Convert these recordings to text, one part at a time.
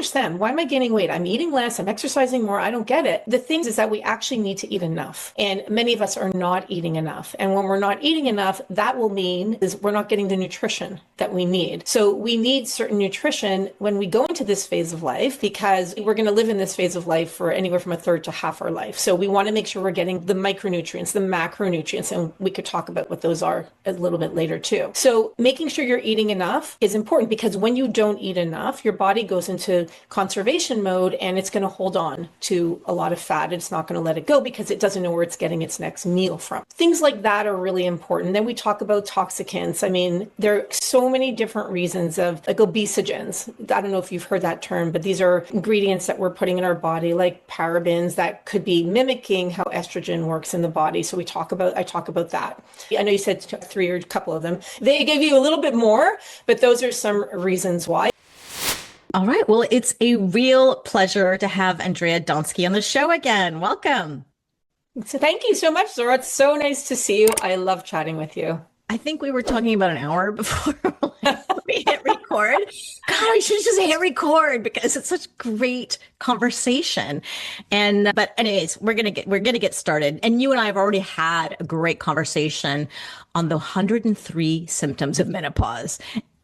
understand. Why am I gaining weight? I'm eating less. I'm exercising more. I don't get it. The thing is that we actually need to eat enough. And many of us are not eating enough. And when we're not eating enough, that will mean is we're not getting the nutrition that we need. So we need certain nutrition when we go into this phase of life, because we're going to live in this phase of life for anywhere from a third to half our life. So we want to make sure we're getting the micronutrients, the macronutrients, and we could talk about what those are a little bit later too. So making sure you're eating enough is important, because when you don't eat enough, your body goes into conservation mode and it's going to hold on to a lot of fat. It's not going to let it go because it doesn't know where it's getting its next meal from. Things like that are really important. Then we talk about toxicants. I mean, there are so many different reasons of like obesogens. I don't know if you've heard that term, but these are ingredients that we're putting in our body, like parabens, that could be mimicking how estrogen works in the body. So I talk about that. I know you said 3 or a couple of them. They give you a little bit more, but those are some reasons why. All right. Well, it's a real pleasure to have Andrea Donsky on the show again. Welcome. So thank you so much, Zora. It's so nice to see you. I love chatting with you. I think we were talking about an hour before we hit record. God, we should just hit record because it's such great conversation. But anyways, we're gonna get started. And you and I have already had a great conversation on the 103 symptoms of menopause,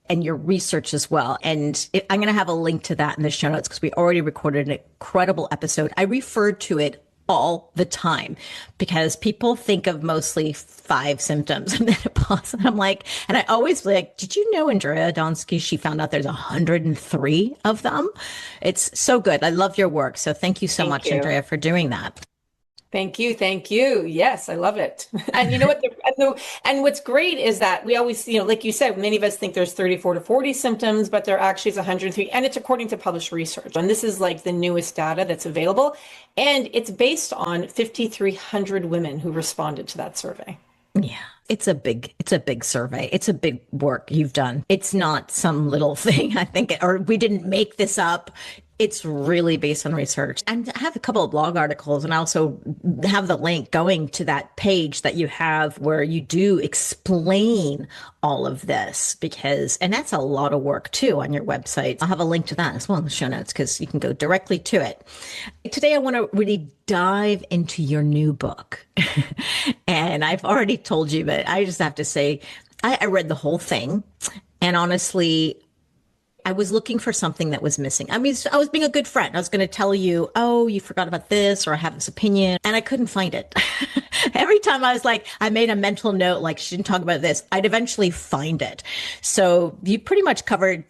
and your research as well. And I'm going to have a link to that in the show notes because we already recorded an incredible episode. I referred to it all the time because people think of mostly 5 symptoms of menopause. And I'm like, and I always like, did you know Andrea Donsky, she found out there's 103 of them. It's so good. I love your work. So thank you so much, Andrea, for doing that. Thank you. Thank you. Yes, I love it. And you know what? And what's great is that we always, like you said, many of us think there's 34 to 40 symptoms, but there actually is 103. And it's according to published research. And this is like the newest data that's available. And it's based on 5,300 women who responded to that survey. Yeah. It's a big survey. It's a big work you've done. It's not some little thing, I think, or we didn't make this up. It's really based on research. And I have a couple of blog articles, and I also have the link going to that page that you have where you do explain all of this and that's a lot of work too on your website. I'll have a link to that as well in the show notes because you can go directly to it. Today, I want to really dive into your new book. And I've already told you, but I just have to say, I read the whole thing, and honestly, I was looking for something that was missing. I mean, I was being a good friend. I was going to tell you, oh, you forgot about this, or I have this opinion, and I couldn't find it. Every time I was like, I made a mental note, like she didn't talk about this, I'd eventually find it. So you pretty much covered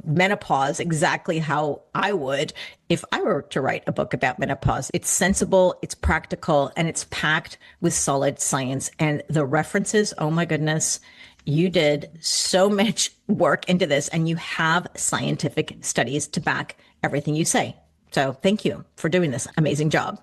menopause exactly how I would if I were to write a book about menopause. It's sensible, it's practical, and it's packed with solid science. And the references, oh my goodness, you did so much work into this, and you have scientific studies to back everything you say. So thank you for doing this amazing job.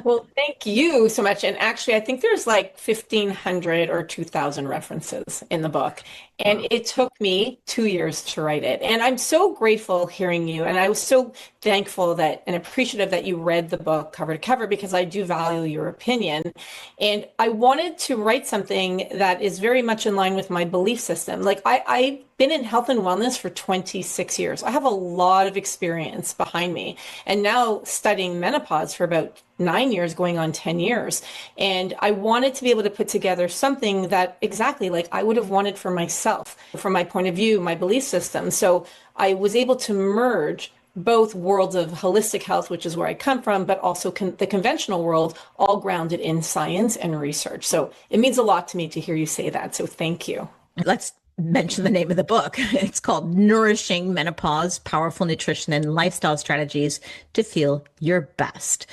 Well, thank you so much. And actually, I think there's like 1,500 or 2,000 references in the book. And it took me 2 years to write it. And I'm so grateful hearing you. And I was so thankful and appreciative that you read the book cover to cover, because I do value your opinion. And I wanted to write something that is very much in line with my belief system. Like I've been in health and wellness for 26 years. I have a lot of experience behind me. And now studying menopause for about 9 years, going on 10 years. And I wanted to be able to put together something that exactly like I would have wanted for myself, from my point of view, my belief system. So I was able to merge both worlds of holistic health, which is where I come from, but also the conventional world, all grounded in science and research. So it means a lot to me to hear you say that. So thank you. Let's mention the name of the book. It's called Nourishing Menopause, Powerful Nutrition and Lifestyle Strategies to Feel Your Best.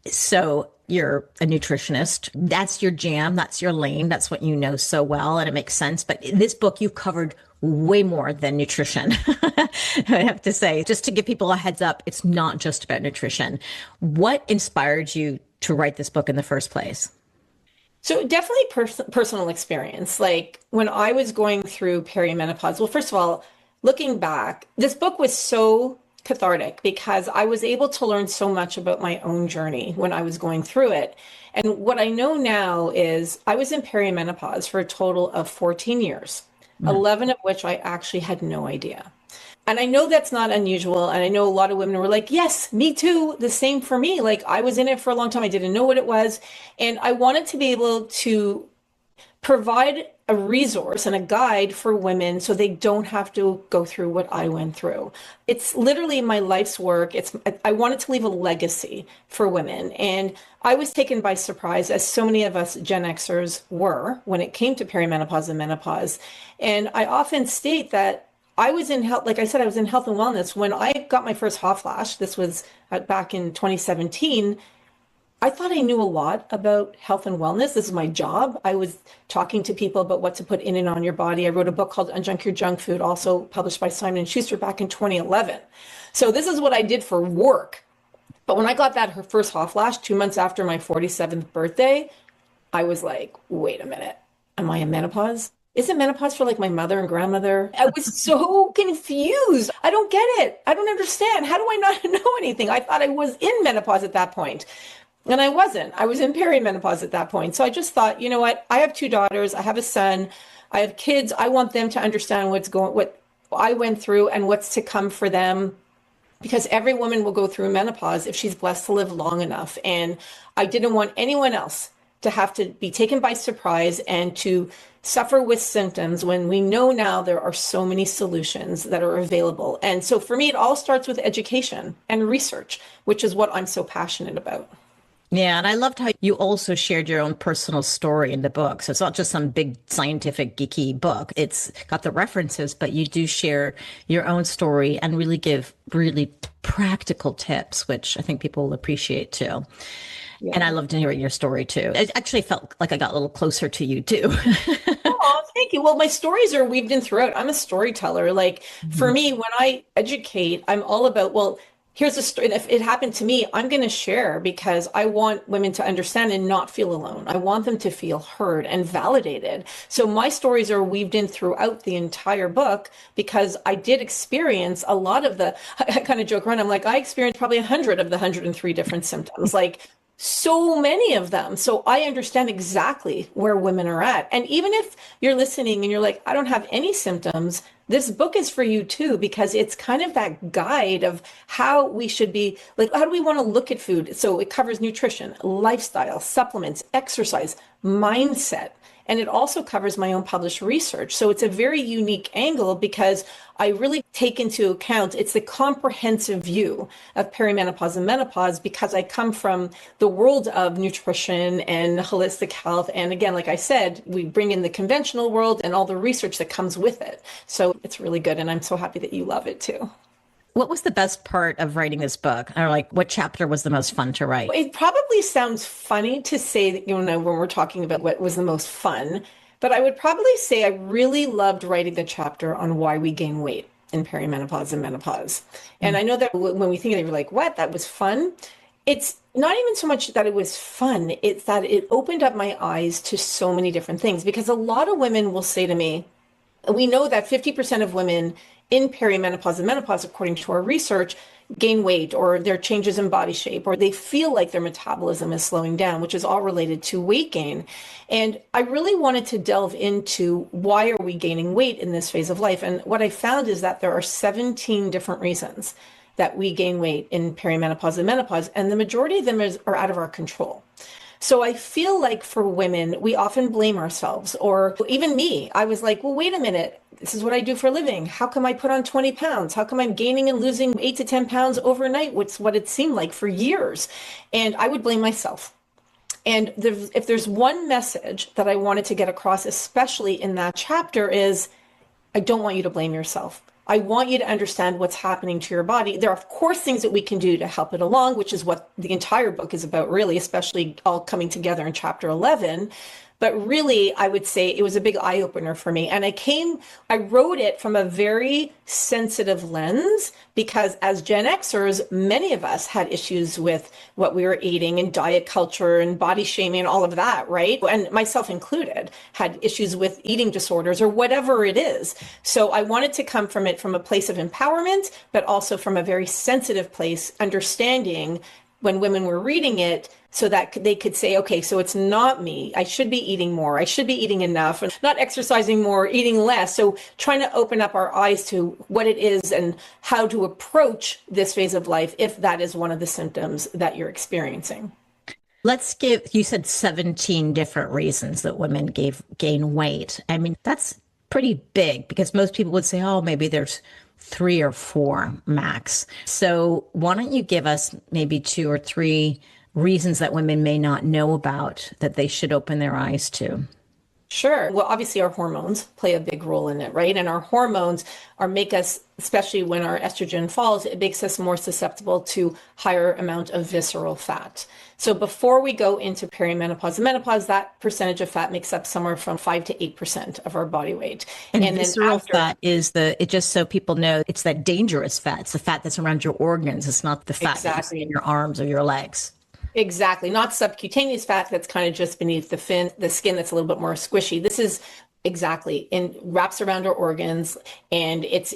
So you're a nutritionist. That's your jam. That's your lane. That's what you know so well. And it makes sense. But in this book, you've covered way more than nutrition. I have to say, just to give people a heads up, it's not just about nutrition. What inspired you to write this book in the first place? So definitely personal experience. Like when I was going through perimenopause, well, first of all, looking back, this book was so cathartic because I was able to learn so much about my own journey when I was going through it. And what I know now is I was in perimenopause for a total of 14 years, 11 of which I actually had no idea. And I know that's not unusual. And I know a lot of women were like, yes, me too. The same for me. Like I was in it for a long time. I didn't know what it was. And I wanted to be able to provide a resource and a guide for women so they don't have to go through what I went through. It's literally my life's work. I wanted to leave a legacy for women. And I was taken by surprise, as so many of us Gen Xers were, when it came to perimenopause and menopause. And I often state that I was in health, like I said, I was in health and wellness when I got my first hot flash. This was back in 2017. I thought I knew a lot about health and wellness. This is my job. I was talking to people about what to put in and on your body. I wrote a book called Unjunk Your Junk Food, also published by Simon and Schuster back in 2011. So this is what I did for work. But when I got that her first hot flash 2 months after my 47th birthday, I was like, wait a minute, am I in menopause? Isn't menopause for like my mother and grandmother? I was so confused. I don't get it. I don't understand. How do I not know anything? I thought I was in menopause at that point. And I wasn't. I was in perimenopause at that point. So I just thought, you know what? I have 2 daughters. I have a son. I have kids. I want them to understand what I went through and what's to come for them. Because every woman will go through menopause if she's blessed to live long enough. And I didn't want anyone else to have to be taken by surprise and to suffer with symptoms when we know now there are so many solutions that are available. And so for me, it all starts with education and research, which is what I'm so passionate about. Yeah, and I loved how you also shared your own personal story in the book. So it's not just some big scientific geeky book. It's got the references, but you do share your own story and really give really practical tips, which I think people will appreciate too. Yeah. And I loved hearing your story too. It actually felt like I got a little closer to you too. Oh, thank you. Well, my stories are weaved in throughout. I'm a storyteller. Like for me, when I educate, I'm all about, well, here's a story. If it happened to me, I'm going to share because I want women to understand and not feel alone. I want them to feel heard and validated. So my stories are weaved in throughout the entire book because I did experience a lot of I kind of joke around. I'm like, I experienced probably 100 of the 103 different symptoms, like so many of them. So I understand exactly where women are at. And even if you're listening and you're like, I don't have any symptoms, this book is for you too, because it's kind of that guide of how we should be, like, how do we want to look at food? So it covers nutrition, lifestyle, supplements, exercise, mindset. And it also covers my own published research. So it's a very unique angle because I really take into account, it's the comprehensive view of perimenopause and menopause because I come from the world of nutrition and holistic health. And again, like I said, we bring in the conventional world and all the research that comes with it. So it's really good. And I'm so happy that you love it too. What was the best part of writing this book? Or like what chapter was the most fun to write? It probably sounds funny to say that, when we're talking about what was the most fun, but I would probably say I really loved writing the chapter on why we gain weight in perimenopause and menopause. And I know that when we think of it, you're like, what? That was fun. It's not even so much that it was fun. It's that it opened up my eyes to so many different things because a lot of women will say to me, we know that 50% of women in perimenopause and menopause, according to our research, gain weight or there are changes in body shape, or they feel like their metabolism is slowing down, which is all related to weight gain. And I really wanted to delve into why are we gaining weight in this phase of life? And what I found is that there are 17 different reasons that we gain weight in perimenopause and menopause, and the majority of them are out of our control. So I feel like for women, we often blame ourselves, or even me. I was like, well, wait a minute. This is what I do for a living. How come I put on 20 pounds? How come I'm gaining and losing 8 to 10 pounds overnight? What's what it seemed like for years. And I would blame myself. And if there's one message that I wanted to get across, especially in that chapter, is I don't want you to blame yourself. I want you to understand what's happening to your body. There are, of course, things that we can do to help it along, which is what the entire book is about, really, especially all coming together in chapter 11. But really, I would say it was a big eye opener for me. And I wrote it from a very sensitive lens because as Gen Xers, many of us had issues with what we were eating and diet culture and body shaming and all of that, right? And myself included had issues with eating disorders or whatever it is. So I wanted to come from it from a place of empowerment, but also from a very sensitive place, understanding when women were reading it so that they could say, okay, so it's not me. I should be eating more. I should be eating enough, and not exercising more, eating less. So trying to open up our eyes to what it is and how to approach this phase of life if that is one of the symptoms that you're experiencing. You said 17 different reasons that women gain weight. I mean, that's pretty big because most people would say, oh, maybe there's 3 or 4 max. So why don't you give us maybe 2 or 3 reasons that women may not know about that they should open their eyes to? Sure. Well, obviously our hormones play a big role in it, right? And our hormones make us, especially when our estrogen falls, it makes us more susceptible to higher amount of visceral fat. So before we go into perimenopause and menopause, that percentage of fat makes up somewhere from 5 to 8% of our body weight. And visceral fat is it just so people know, it's that dangerous fat. It's the fat that's around your organs. It's not the fat that you see in your arms or your legs. Exactly. Not subcutaneous fat that's kind of just beneath the skin that's a little bit more squishy. This is exactly and wraps around our organs, and it's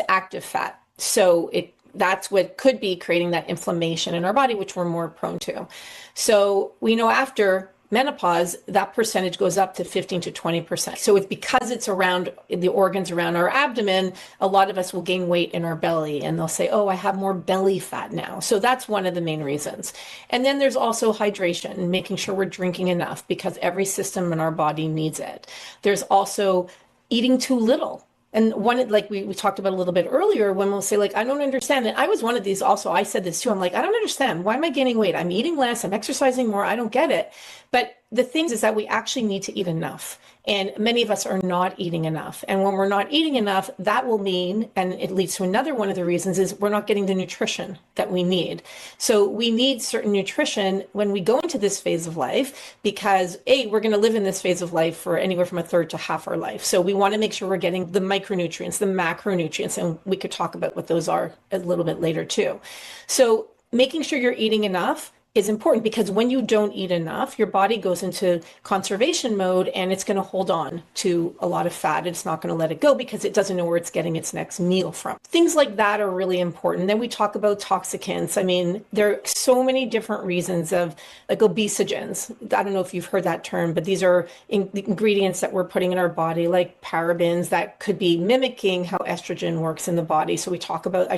active fat. So that's what could be creating that inflammation in our body, which we're more prone to. So we know after menopause, that percentage goes up to 15 to 20%. So it's because it's around the organs around our abdomen, a lot of us will gain weight in our belly and they'll say, oh, I have more belly fat now. So that's one of the main reasons. And then there's also hydration and making sure we're drinking enough because every system in our body needs it. There's also eating too little. And one, like we talked about a little bit earlier, when we'll say, like, I don't understand it. I was one of these also. I said this too. I'm like, I don't understand. Why am I gaining weight? I'm eating less. I'm exercising more. I don't get it. But the thing is that we actually need to eat enough. And many of us are not eating enough. And when we're not eating enough, that will mean, and it leads to another one of the reasons, is we're not getting the nutrition that we need. So we need certain nutrition when we go into this phase of life because, we're going to live in this phase of life for anywhere from a third to half our life. So we want to make sure we're getting the micronutrients, the macronutrients, and we could talk about what those are a little bit later too. So making sure you're eating enough is important because when you don't eat enough, your body goes into conservation mode and it's going to hold on to a lot of fat. It's not going to let it go because it doesn't know where it's getting its next meal from. Things like that are really important. Then we talk about toxicants. I mean, there are so many different reasons of like obesogens. I don't know if you've heard that term, but these are ingredients that we're putting in our body, like parabens that could be mimicking how estrogen works in the body. So I talk about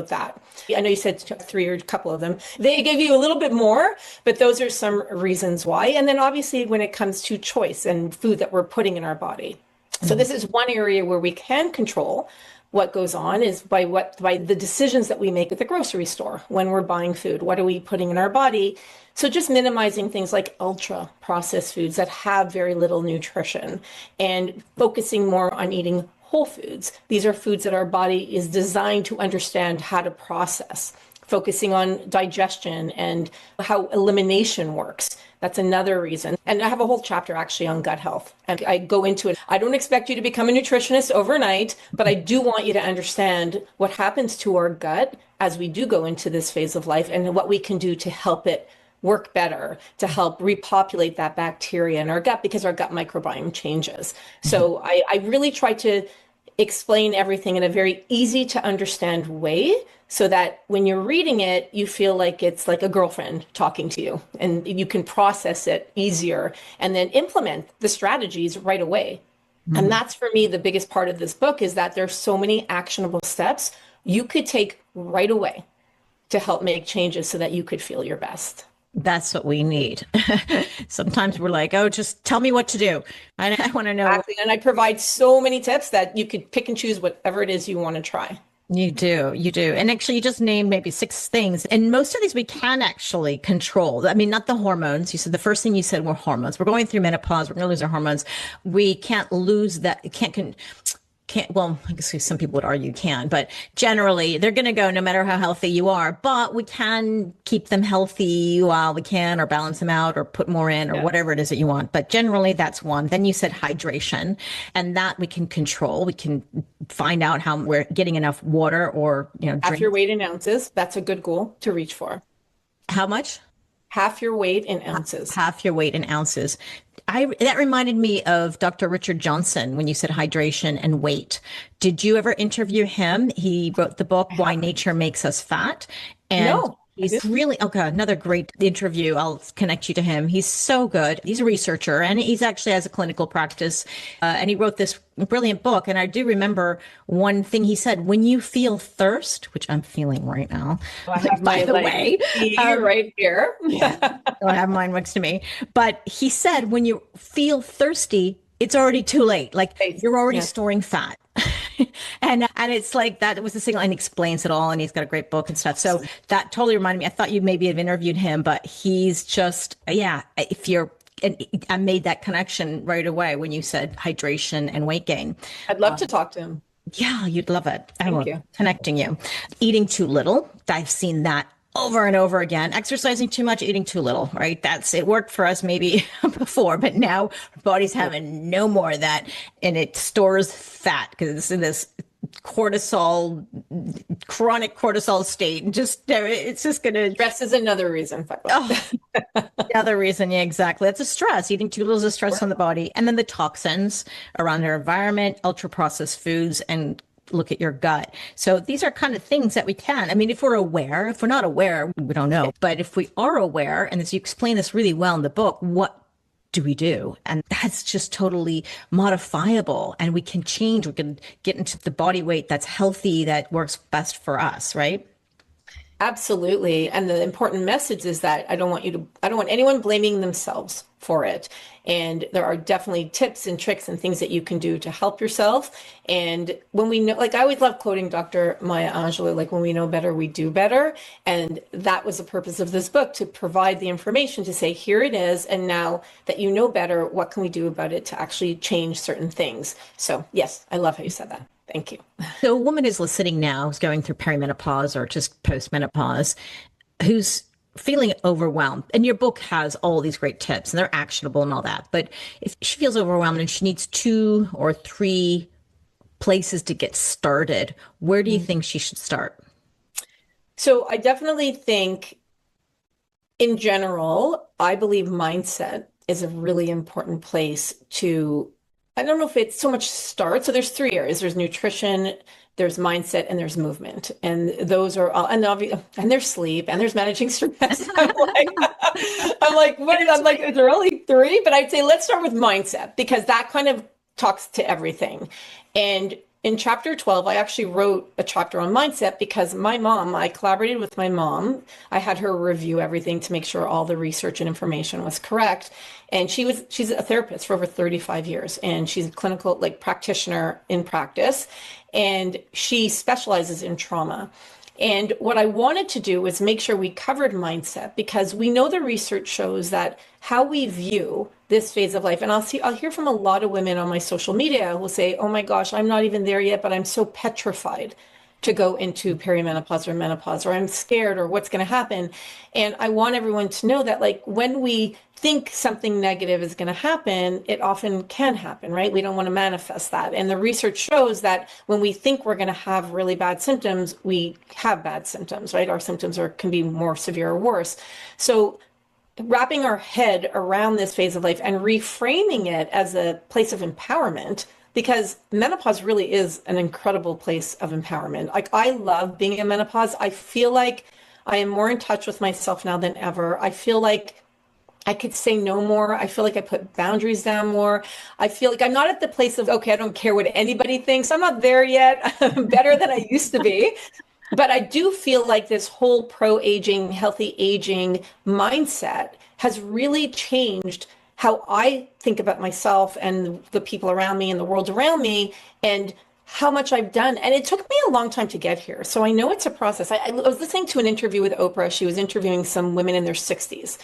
that. I know you said 3 or a couple of them. They give you a little bit more, but those are some reasons why. And then obviously when it comes to choice and food that we're putting in our body. So this is one area where we can control what goes on is by the decisions that we make at the grocery store when we're buying food. What are we putting in our body? So just minimizing things like ultra processed foods that have very little nutrition and focusing more on eating whole foods. These are foods that our body is designed to understand how to process. Focusing on digestion and how elimination works. That's another reason. And I have a whole chapter actually on gut health. And I go into it. I don't expect you to become a nutritionist overnight, but I do want you to understand what happens to our gut as we do go into this phase of life and what we can do to help it work better, to help repopulate that bacteria in our gut because our gut microbiome changes. So I really try to explain everything in a very easy to understand way so that when you're reading it, you feel like it's like a girlfriend talking to you and you can process it easier and then implement the strategies right away. And that's for me, the biggest part of this book is that there's so many actionable steps you could take right away to help make changes so that you could feel your best. That's what we need. Sometimes we're like, oh, just tell me what to do. I want to know. Exactly. And I provide so many tips that you could pick and choose whatever it is you want to try. You do. And actually you just named maybe 6 things. And most of these we can actually control. I mean, not the hormones. You said the first thing you said were hormones. We're going through menopause. We're going to lose our hormones. We can't lose that. Well, I guess some people would argue you can, but generally they're going to go no matter how healthy you are, but we can keep them healthy while we can, or balance them out or put more in or whatever it is that you want. But generally that's one. Then you said hydration, and that we can control. We can find out how we're getting enough water or, half your weight in ounces. That's a good goal to reach for. How much? Half your weight in ounces. Half your weight in ounces. That reminded me of Dr. Richard Johnson when you said hydration and weight. Did you ever interview him? He wrote the book, Why Nature Makes Us Fat. And No. He's really, okay, another great interview. I'll connect you to him. He's so good. He's a researcher and he's actually has a clinical practice. And he wrote this brilliant book. And I do remember one thing he said, when you feel thirst, which I'm feeling right now, I have by my the way, right here. I have mine next to me. But he said, when you feel thirsty, it's already too late. Like you're already storing fat. and it's like that was the signal, and he explains it all, and he's got a great book and stuff. So that totally reminded me. I thought you maybe have interviewed him, but he's just, if you're, and I made that connection right away when you said hydration and weight gain. I'd love to talk to him. Yeah, you'd love it. Thank you. Connecting you. Eating too little. I've seen that over and over again. Exercising too much, eating too little, right? It worked for us maybe before, but now our body's having no more of that, and it stores fat because it's in this cortisol, chronic cortisol state. And it's just going to... Stress is another reason. Another reason, yeah, exactly. That's a stress. Eating too little is a stress on the body. And then the toxins around our environment, ultra-processed foods, and look at your gut. So these are kind of things that we can, I mean, if we're aware, if we're not aware, we don't know. But if we are aware, and as you explain this really well in the book, what do we do? And that's just totally modifiable. And we can change. We can get into the body weight that's healthy, that works best for us, right? Absolutely. And the important message is that I don't want anyone blaming themselves for it. And there are definitely tips and tricks and things that you can do to help yourself. And when we know, like I always love quoting Dr. Maya Angelou, like when we know better, we do better. And that was the purpose of this book, to provide the information to say, here it is. And now that you know better, what can we do about it to actually change certain things? So yes, I love how you said that. Thank you. So a woman is listening now, who's going through perimenopause or just postmenopause, who's feeling overwhelmed. And your book has all these great tips and they're actionable and all that. But if she feels overwhelmed and she needs 2 or 3 places to get started, where do you think she should start? So I definitely think in general, I believe mindset is a really important place to, I don't know if it's so much start. So there's 3 areas. There's nutrition, there's mindset, and there's movement. And those are all, and there's sleep, and there's managing stress. I'm like, is there only 3? But I'd say let's start with mindset, because that kind of talks to everything. And in chapter 12, I actually wrote a chapter on mindset because I collaborated with my mom. I had her review everything to make sure all the research and information was correct. And she's a therapist for over 35 years, and she's a clinical practitioner in practice, and she specializes in trauma. And what I wanted to do was make sure we covered mindset, because we know the research shows that how we view this phase of life, and I'll hear from a lot of women on my social media who will say, oh my gosh, I'm not even there yet, but I'm so petrified to go into perimenopause or menopause, or I'm scared, or what's going to happen. And I want everyone to know that when we think something negative is going to happen, it often can happen, right? We don't want to manifest that. And the research shows that when we think we're going to have really bad symptoms, we have bad symptoms, right? Our symptoms can be more severe or worse. So wrapping our head around this phase of life and reframing it as a place of empowerment, because menopause really is an incredible place of empowerment. I love being in menopause. I feel like I am more in touch with myself now than ever. I feel like I could say no more. I feel like I put boundaries down more. I feel like I'm not at the place of, okay, I don't care what anybody thinks. I'm not there yet. I'm better than I used to be. But I do feel like this whole pro-aging, healthy aging mindset has really changed how I think about myself and the people around me and the world around me, and how much I've done. And it took me a long time to get here. So I know it's a process. I was listening to an interview with Oprah. She was interviewing some women in their 60s.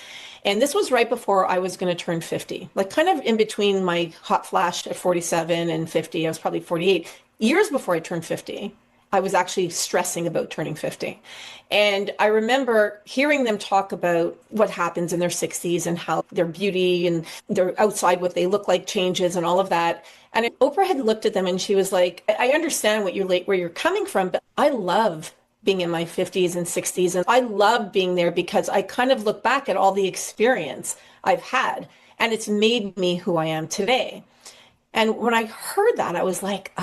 And this was right before I was going to turn 50, kind of in between my hot flash at 47 and 50. I was probably 48. Years before I turned 50, I was actually stressing about turning 50. And I remember hearing them talk about what happens in their 60s and how their beauty and their outside, what they look like, changes and all of that. And Oprah had looked at them and she was like, I understand where you're coming from, but I love being in my 50s and 60s. And I love being there because I kind of look back at all the experience I've had, and it's made me who I am today. And when I heard that, I was like,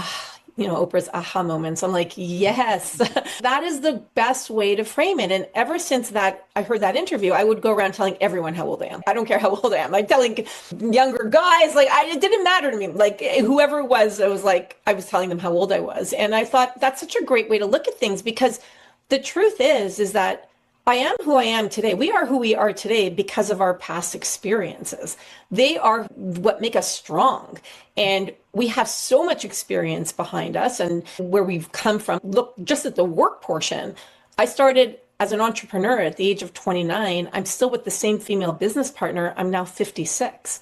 Oprah's aha moments. I'm like, yes, that is the best way to frame it. And ever since that, I heard that interview, I would go around telling everyone how old I am. I don't care how old I am. I'm telling younger guys, it didn't matter to me. Like whoever it was, I was telling them how old I was. And I thought that's such a great way to look at things, because the truth is that I am who I am today. We are who we are today because of our past experiences. They are what make us strong. And we have so much experience behind us and where we've come from. Look, just at the work portion, I started as an entrepreneur at the age of 29. I'm still with the same female business partner. I'm now 56.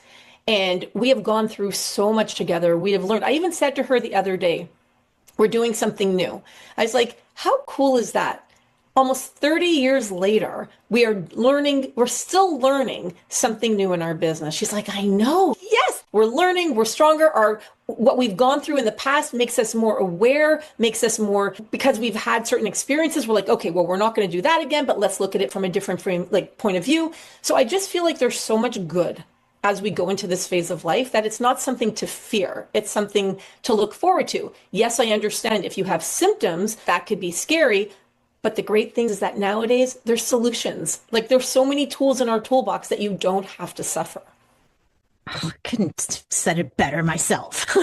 And we have gone through so much together. We have learned. I even said to her the other day, we're doing something new. I was like, how cool is that? Almost 30 years later, we're still learning something new in our business. She's like, I know. Yes, we're learning, we're stronger. What we've gone through in the past makes us more aware, makes us more, because we've had certain experiences. We're like, okay, well, we're not going to do that again, but let's look at it from a different point of view. So I just feel like there's so much good as we go into this phase of life that it's not something to fear. It's something to look forward to. Yes, I understand if you have symptoms, that could be scary. But the great thing is that nowadays there's solutions. There's so many tools in our toolbox that you don't have to suffer. I couldn't have said it better myself.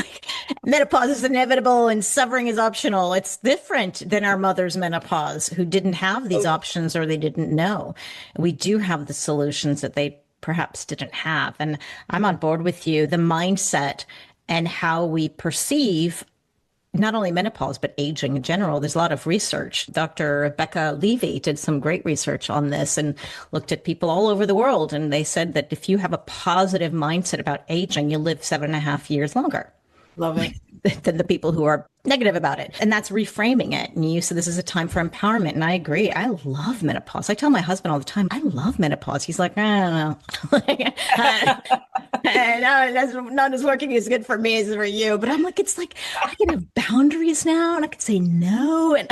Menopause is inevitable and suffering is optional. It's different than our mother's menopause, who didn't have these options or they didn't know. We do have the solutions that they perhaps didn't have. And I'm on board with you. The mindset and how we perceive not only menopause, but aging in general. There's a lot of research. Dr. Rebecca Levy did some great research on this and looked at people all over the world. And they said that if you have a positive mindset about aging, you live 7.5 years longer. Love it. Than the people who are negative about it. And that's reframing it. And you said this is a time for empowerment. And I agree. I love menopause. I tell my husband all the time, I love menopause. He's like, I don't know. No, that's not as working as good for me as for you. But I'm like, it's like, I can have boundaries now and I can say no. And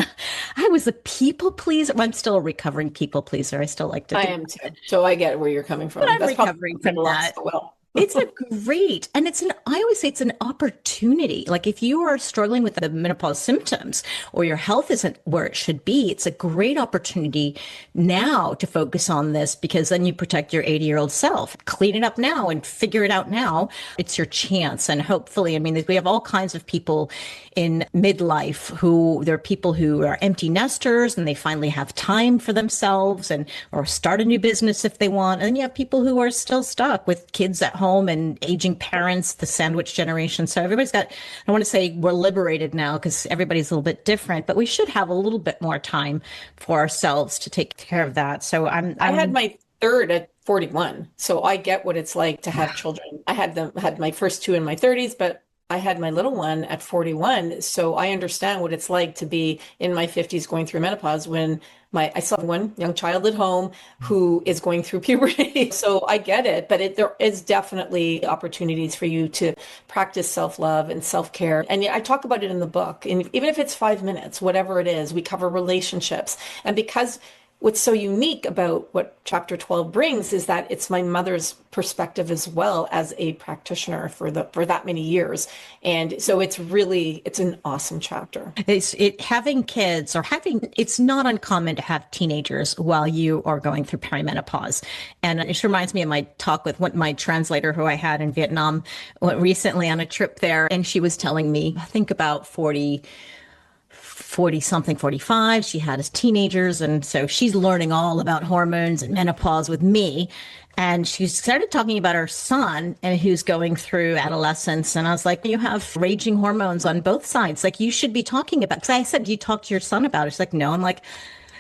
I was a people pleaser. Well, I'm still a recovering people pleaser. I still like to. I am too. So I get where you're coming from. But I'm recovering from that. Well. It's a great, and I always say it's an opportunity. Like if you are struggling with the menopause symptoms or your health isn't where it should be, it's a great opportunity now to focus on this, because then you protect your 80-year-old self. Clean it up now and figure it out now. It's your chance. And hopefully, we have all kinds of people in midlife there are people who are empty nesters and they finally have time for themselves or start a new business if they want. And then you have people who are still stuck with kids at home and aging parents, the sandwich generation. So everybody's got, I want to say we're liberated now because everybody's a little bit different, but we should have a little bit more time for ourselves to take care of that. So I had my third at 41. So I get what it's like to have children. I had my first two in my 30s, but I had my little one at 41. So I understand what it's like to be in my 50s going through menopause when I still have one young child at home who is going through puberty. So I get it, but there is definitely opportunities for you to practice self-love and self-care. And I talk about it in the book. And even if it's 5 minutes, whatever it is, we cover relationships. And because what's so unique about what chapter 12 brings is that it's my mother's perspective as well as a practitioner for that many years. And so it's an awesome chapter. Having kids it's not uncommon to have teenagers while you are going through perimenopause. And it reminds me of my talk with my translator who I had in Vietnam recently on a trip there. And she was telling me, I think about 40 something, 45. She had as teenagers. And so she's learning all about hormones and menopause with me. And she started talking about her son and who's going through adolescence. And I was like, you have raging hormones on both sides. Like you should be talking about, because I said, do you talk to your son about it? She's like, no. I'm like,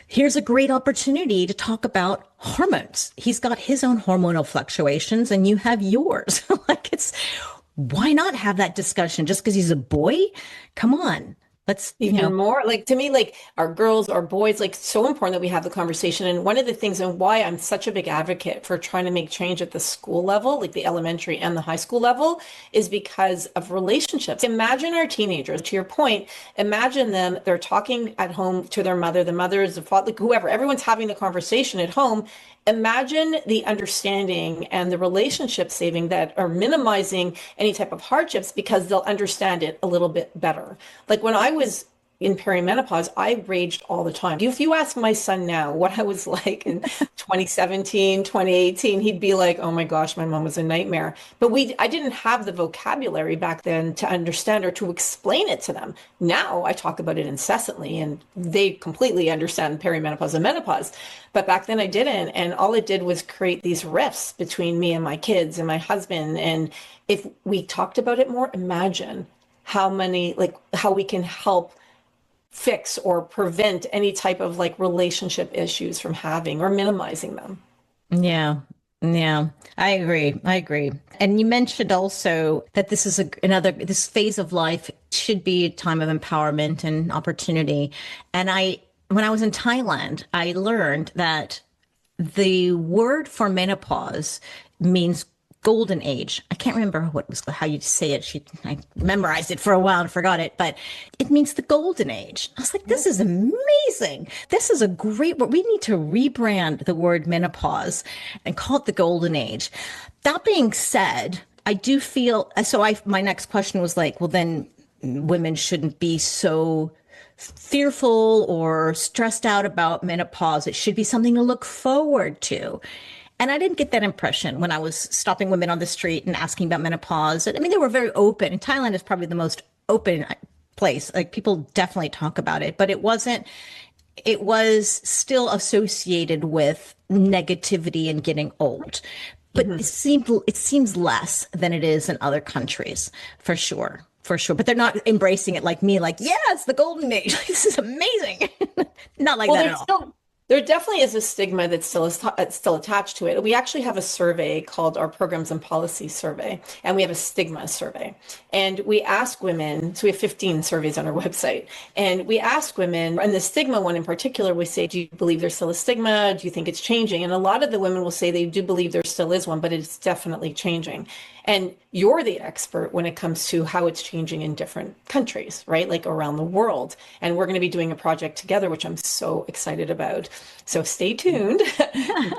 here's a great opportunity to talk about hormones. He's got his own hormonal fluctuations and you have yours. Why not have that discussion just because he's a boy? Come on. Let's, Even more, like, to me, like, our girls, our boys, like, so important that we have the conversation. And one of the things, and why I'm such a big advocate for trying to make change at the school level, like the elementary and the high school level, is because of relationships. Imagine our teenagers, to your point, imagine them, they're talking at home to their mother, the mother is the father, like whoever, everyone's having the conversation at home. Imagine the understanding and the relationship saving that are minimizing any type of hardships because they'll understand it a little bit better. Like when I was in perimenopause, I raged all the time. If you ask my son now what I was like in 2017, 2018, he'd be like, oh my gosh, my mom was a nightmare. But I didn't have the vocabulary back then to understand or to explain it to them. Now I talk about it incessantly and they completely understand perimenopause and menopause. But back then I didn't. And all it did was create these rifts between me and my kids and my husband. And if we talked about it more, imagine how we can help fix or prevent any type of like relationship issues from having or minimizing them. Yeah. Yeah, I agree. I agree. And you mentioned also that this is this phase of life should be a time of empowerment and opportunity. And when I was in Thailand, I learned that the word for menopause means golden age. I can't remember how you say it. I memorized it for a while and forgot it, but it means the golden age. I was like, this is amazing. This is a great word. We need to rebrand the word menopause and call it the golden age. That being said, I do feel, my next question was like, well, then women shouldn't be so fearful or stressed out about menopause. It should be something to look forward to. And I didn't get that impression when I was stopping women on the street and asking about menopause. I mean, they were very open. And Thailand is probably the most open place. Like people definitely talk about it, but it was still associated with negativity and getting old. But it seems less than it is in other countries, for sure. For sure. But they're not embracing it like me, like, yeah, it's the golden age. This is amazing. Not like that at all. There definitely is a stigma that's still attached to it. We actually have a survey called our Programs and Policies Survey, and we have a stigma survey. And we ask women, so we have 15 surveys on our website, and we ask women, and the stigma one in particular, we say, do you believe there's still a stigma? Do you think it's changing? And a lot of the women will say they do believe there still is one, but it's definitely changing. And you're the expert when it comes to how it's changing in different countries, right? Like around the world. And we're going to be doing a project together, which I'm so excited about. So stay tuned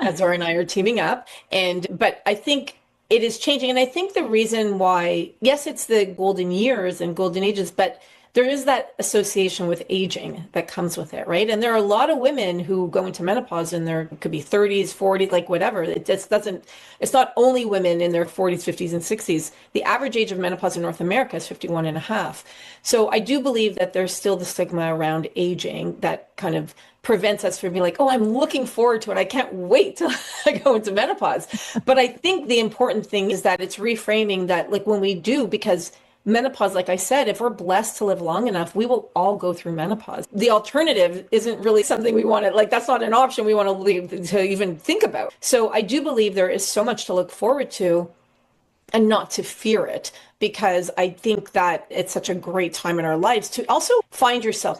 as Zora and I are teaming up. But I think it is changing. And I think the reason why, yes, it's the golden years and golden ages, but there is that association with aging that comes with it, right? And there are a lot of women who go into menopause in their, it could be 30s, 40s, like whatever. It's not only women in their 40s, 50s, and 60s. The average age of menopause in North America is 51 and a half. So I do believe that there's still the stigma around aging that kind of prevents us from being like, oh, I'm looking forward to it. I can't wait till I go into menopause. But I think the important thing is that it's reframing that, like when we do, because menopause, like I said, if we're blessed to live long enough, we will all go through menopause. The alternative isn't really something we want to, like, that's not an option we want to leave to even think about. So I do believe there is so much to look forward to and not to fear it, because I think that it's such a great time in our lives to also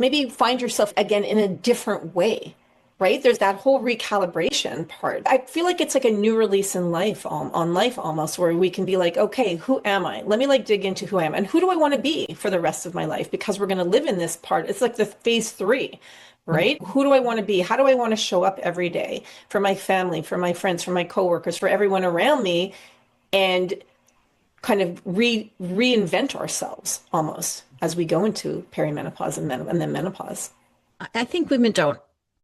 maybe find yourself again in a different way. Right? There's that whole recalibration part. I feel like it's like a new release in life, on life almost, where we can be like, okay, who am I? Let me like dig into who I am and who do I want to be for the rest of my life? Because we're going to live in this part. It's like the phase 3, right? Who do I want to be? How do I want to show up every day for my family, for my friends, for my coworkers, for everyone around me, and kind of reinvent ourselves almost as we go into perimenopause and then menopause. I think women don't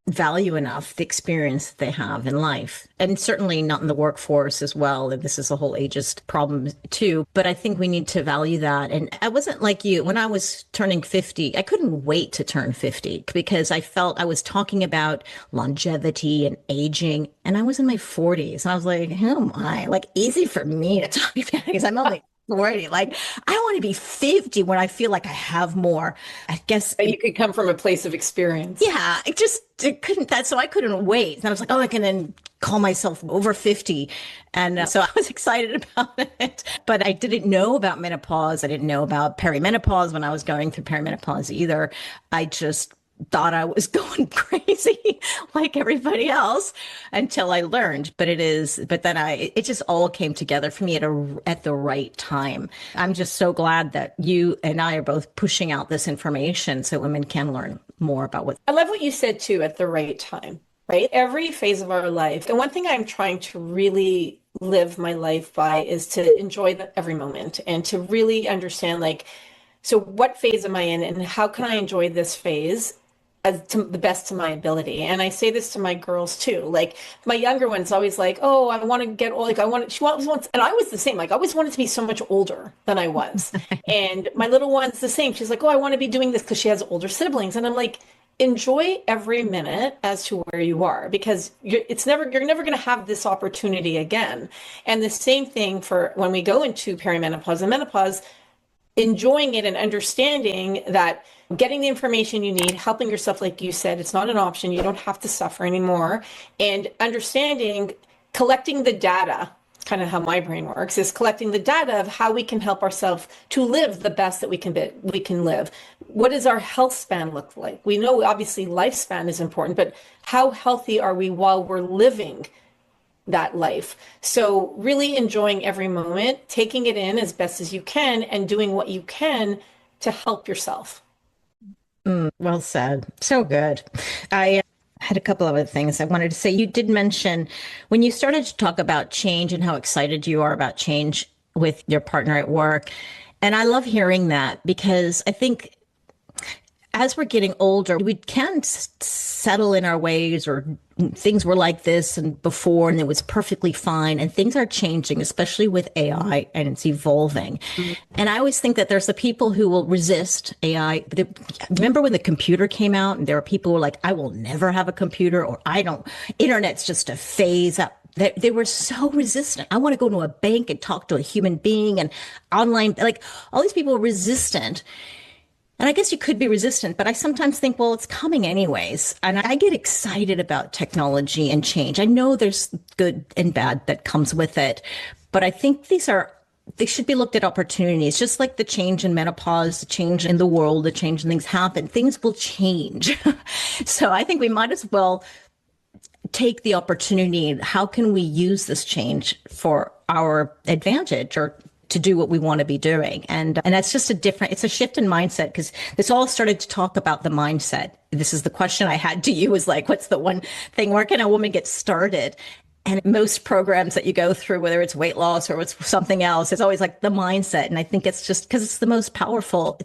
value enough the experience that they have in life, and certainly not in the workforce as well. And this is a whole ageist problem too, but I think we need to value that. And I wasn't like you when I was turning 50. I couldn't wait to turn 50 because I felt I was talking about longevity and aging, and I was in my 40s and I was like, who am I? Like, easy for me to talk about because I'm only 40. Like, I want to be 50 when I feel like I have more. I guess you could come from a place of experience. Yeah, I couldn't wait. And I was like, oh, I can then call myself over 50. And so I was excited about it, but I didn't know about menopause. I didn't know about perimenopause when I was going through perimenopause either. I just thought I was going crazy like everybody else until I learned. But then it just all came together for me at the right time. I'm just so glad that you and I are both pushing out this information so women can learn more about what. I love what you said too, at the right time, right? Every phase of our life. And one thing I'm trying to really live my life by is to enjoy every moment and to really understand, like, so what phase am I in and how can I enjoy this phase as to the best to my ability? And I say this to my girls too. Like my younger one's always like, "Oh, I want to get old." Like she wants, and I was the same. Like I always wanted to be so much older than I was. And my little one's the same. She's like, "Oh, I want to be doing this," because she has older siblings. And I'm like, enjoy every minute as to where you are, because you're never going to have this opportunity again. And the same thing for when we go into perimenopause and menopause, enjoying it and understanding that getting the information you need, helping yourself, like you said, it's not an option. You don't have to suffer anymore. And understanding, collecting the data, kind of how my brain works, is collecting the data of how we can help ourselves to live the best that we can live. What does our health span look like? We know obviously lifespan is important, but how healthy are we while we're living that life? So really enjoying every moment, taking it in as best as you can, and doing what you can to help yourself. Well said. So good. I had a couple of other things I wanted to say. You did mention when you started to talk about change and how excited you are about change with your partner at work. And I love hearing that because I think as we're getting older, we can't settle in our ways, or things were like this and before, and it was perfectly fine. And things are changing, especially with AI, and it's evolving. Mm-hmm. And I always think that there's the people who will resist AI. Remember when the computer came out and there were people who were like, I will never have a computer, or internet's just a phase up. They were so resistant. I want to go to a bank and talk to a human being, and online, like all these people were resistant. And I guess you could be resistant, but I sometimes think, well, it's coming anyways. And I get excited about technology and change. I know there's good and bad that comes with it, but I think they should be looked at opportunities, just like the change in menopause, the change in the world, the change in things happen. Things will change. So I think we might as well take the opportunity. How can we use this change for our advantage, or to do what we want to be doing? And that's just it's a shift in mindset, because this all started to talk about the mindset. This is the question I had to you, is like, what's the one thing, where can a woman get started? And most programs that you go through, whether it's weight loss or it's something else, it's always like the mindset. And I think it's just because it's the most powerful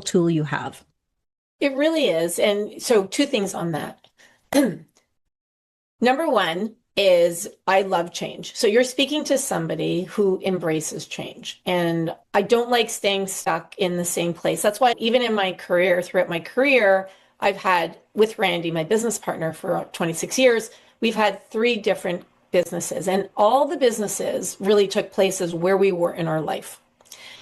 tool you have. It really is. And so 2 things on that. Number 1 is I love change. So you're speaking to somebody who embraces change. And I don't like staying stuck in the same place. That's why even in my career, throughout my career, I've had, with Randy, my business partner for 26 years, we've had 3 different businesses. And all the businesses really took places where we were in our life.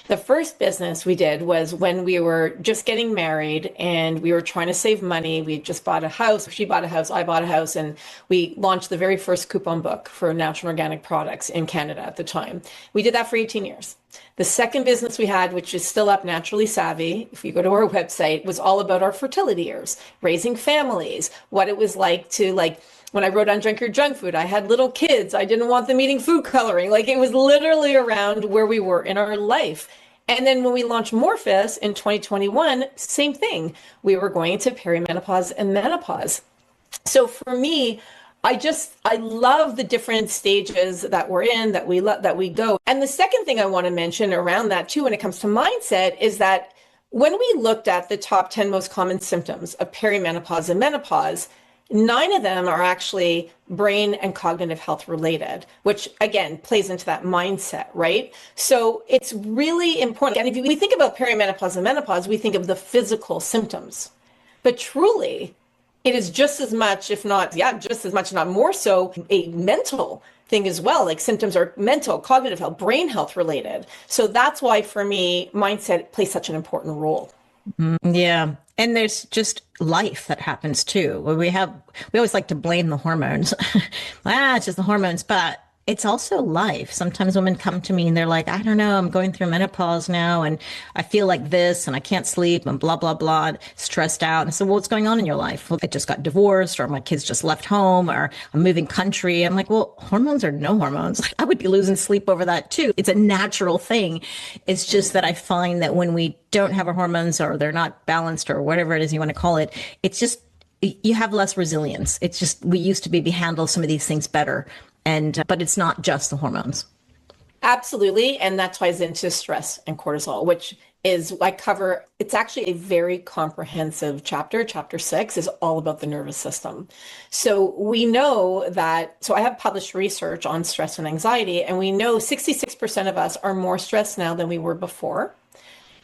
The first business we did was when we were just getting married and we were trying to save money. We just bought a house. She bought a house, I bought a house, and we launched the very first coupon book for natural and organic products in Canada at the time. We did that for 18 years. The second business we had, which is still up, Naturally Savvy, if you go to our website, was all about our fertility years, raising families, what it was like to, like, when I wrote on Drink Your Junk Food, I had little kids. I didn't want them eating food coloring. Like, it was literally around where we were in our life. And then when we launched Morphus in 2021, same thing. We were going into perimenopause and menopause. So for me, I love the different stages that we're in, that we go. And the second thing I want to mention around that too, when it comes to mindset, is that when we looked at the top 10 most common symptoms of perimenopause and menopause, 9 of them are actually brain and cognitive health related, which again plays into that mindset, right? So it's really important. And if we think about perimenopause and menopause, we think of the physical symptoms, but truly it is just as much, if not, just as much, not more so, a mental thing as well. Like, symptoms are mental, cognitive health, brain health related. So that's why for me, mindset plays such an important role. Yeah. And there's just life that happens too. We always like to blame the hormones. It's just the hormones, but it's also life. Sometimes women come to me and they're like, I don't know, I'm going through menopause now and I feel like this and I can't sleep and blah, blah, blah, stressed out. And so, well, what's going on in your life? Well, I just got divorced or my kids just left home or I'm moving country. I'm like, well, hormones or no hormones. I would be losing sleep over that too. It's a natural thing. It's just that I find that when we don't have our hormones or they're not balanced or whatever it is you want to call it, it's just, you have less resilience. It's just, we used to maybe handle some of these things better. But it's not just the hormones. Absolutely. And that ties into stress and cortisol, which is I cover, it's actually a very comprehensive chapter. Chapter 6 is all about the nervous system. So we know that, so I have published research on stress and anxiety, and we know 66% of us are more stressed now than we were before,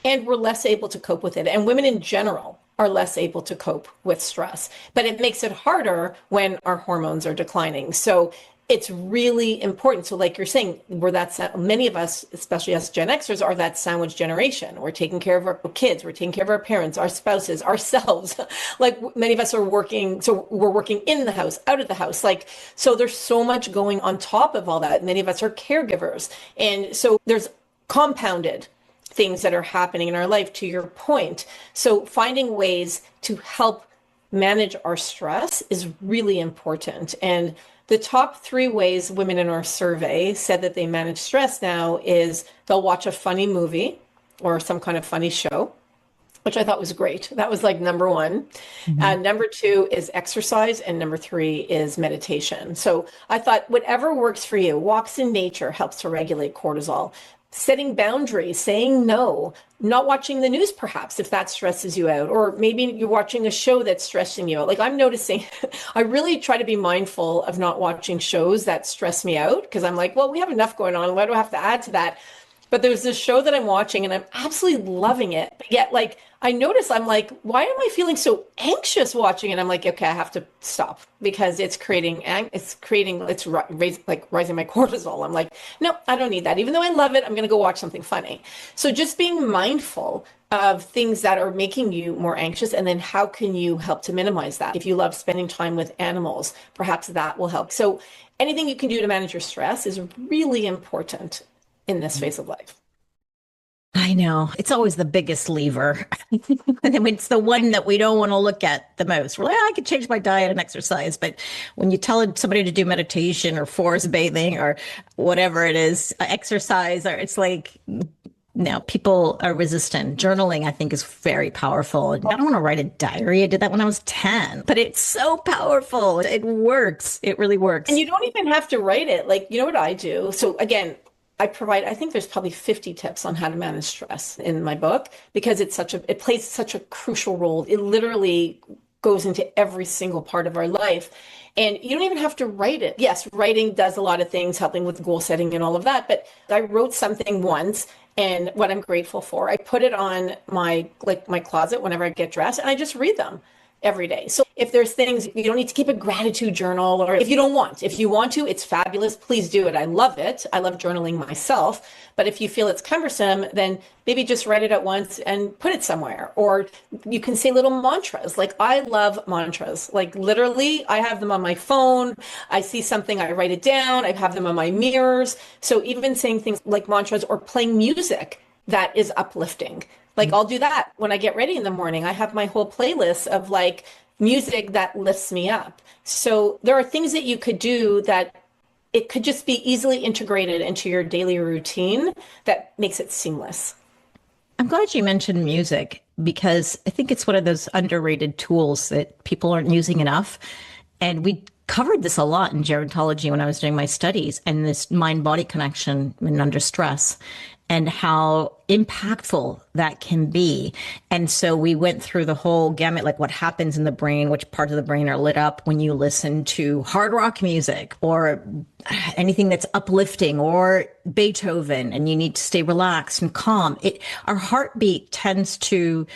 and we're less able to cope with it. And women in general are less able to cope with stress, but it makes it harder when our hormones are declining. So it's really important. So like you're saying, many of us, especially us Gen Xers, are that sandwich generation. We're taking care of our kids, we're taking care of our parents, our spouses, ourselves. Like many of us are working, so we're working in the house, out of the house. Like, so there's so much going on top of all that. Many of us are caregivers. And so there's compounded things that are happening in our life, to your point. So finding ways to help manage our stress is really important. And the top 3 ways women in our survey said that they manage stress now is they'll watch a funny movie or some kind of funny show, which I thought was great. That was like number 1. Number 2 is exercise, and number 3 is meditation. So I thought whatever works for you. Walks in nature helps to regulate cortisol. Setting boundaries, saying no, not watching the news perhaps if that stresses you out, or maybe you're watching a show that's stressing you out. Like I'm noticing, I really try to be mindful of not watching shows that stress me out, because I'm like, well, we have enough going on. Why do I have to add to that? But there's this show that I'm watching and I'm absolutely loving it. But yet, like, I notice I'm like, why am I feeling so anxious watching it? I'm like, okay, I have to stop because it's rising my cortisol. I'm like, no, I don't need that. Even though I love it, I'm going to go watch something funny. So just being mindful of things that are making you more anxious, and then how can you help to minimize that? If you love spending time with animals, perhaps that will help. So anything you can do to manage your stress is really important in this phase of life. I know. It's always the biggest lever. It's the one that we don't want to look at the most. We're like, I could change my diet and exercise. But when you tell somebody to do meditation or forest bathing or whatever it is, exercise, or it's like, no, people are resistant. Journaling, I think, is very powerful. I don't want to write a diary. I did that when I was 10, but it's so powerful. It works. It really works. And you don't even have to write it. Like, you know what I do? So again, I think there's probably 50 tips on how to manage stress in my book, because it plays such a crucial role. It literally goes into every single part of our life. And you don't even have to write it. Yes, writing does a lot of things, helping with goal setting and all of that. But I wrote something once, and what I'm grateful for, I put it on my closet whenever I get dressed, and I just read them every day. So if there's things, you don't need to keep a gratitude journal, or if you want to, it's fabulous. Please do it. I love it. I love journaling myself. But if you feel it's cumbersome, then maybe just write it out once and put it somewhere. Or you can say little mantras. Like I love mantras. Like literally, I have them on my phone. I see something, I write it down. I have them on my mirrors. So even saying things like mantras or playing music that is uplifting. Like I'll do that when I get ready in the morning. I have my whole playlist of like music that lifts me up. So there are things that you could do that it could just be easily integrated into your daily routine that makes it seamless. I'm glad you mentioned music, because I think it's one of those underrated tools that people aren't using enough. And we covered this a lot in gerontology when I was doing my studies, and this mind-body connection when under stress, and how impactful that can be. And so we went through the whole gamut, like what happens in the brain, which parts of the brain are lit up when you listen to hard rock music or anything that's uplifting, or Beethoven, and you need to stay relaxed and calm. Our heartbeat tends to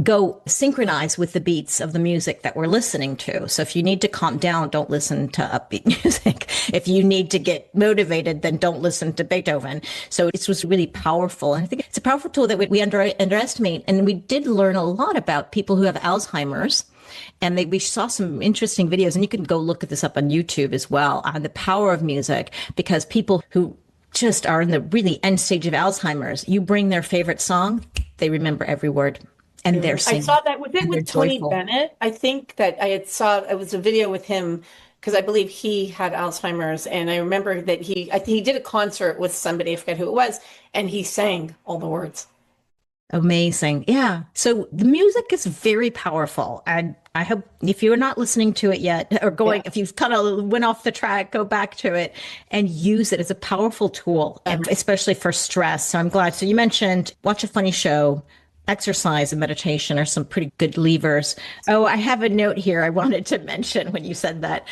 go synchronize with the beats of the music that we're listening to. So if you need to calm down, don't listen to upbeat music. If you need to get motivated, then don't listen to Beethoven. So it was really powerful. And I think it's a powerful tool that we underestimate. And we did learn a lot about people who have Alzheimer's. And we saw some interesting videos, and you can go look at this up on YouTube as well, on the power of music, because people who just are in the really end stage of Alzheimer's, you bring their favorite song, they remember every word. And they're singing. I saw that with Tony joyful. Bennett. I think that it was a video with him because I believe he had Alzheimer's. And I remember that I think he did a concert with somebody, I forget who it was, and he sang all the words. Amazing. Yeah. So the music is very powerful. And I hope if you're not listening to it yet or if you've kind of went off the track, go back to it and use it as a powerful tool, and especially for stress. So I'm glad. So you mentioned watch a funny show, exercise and meditation are some pretty good levers. Oh, I have a note here I wanted to mention when you said that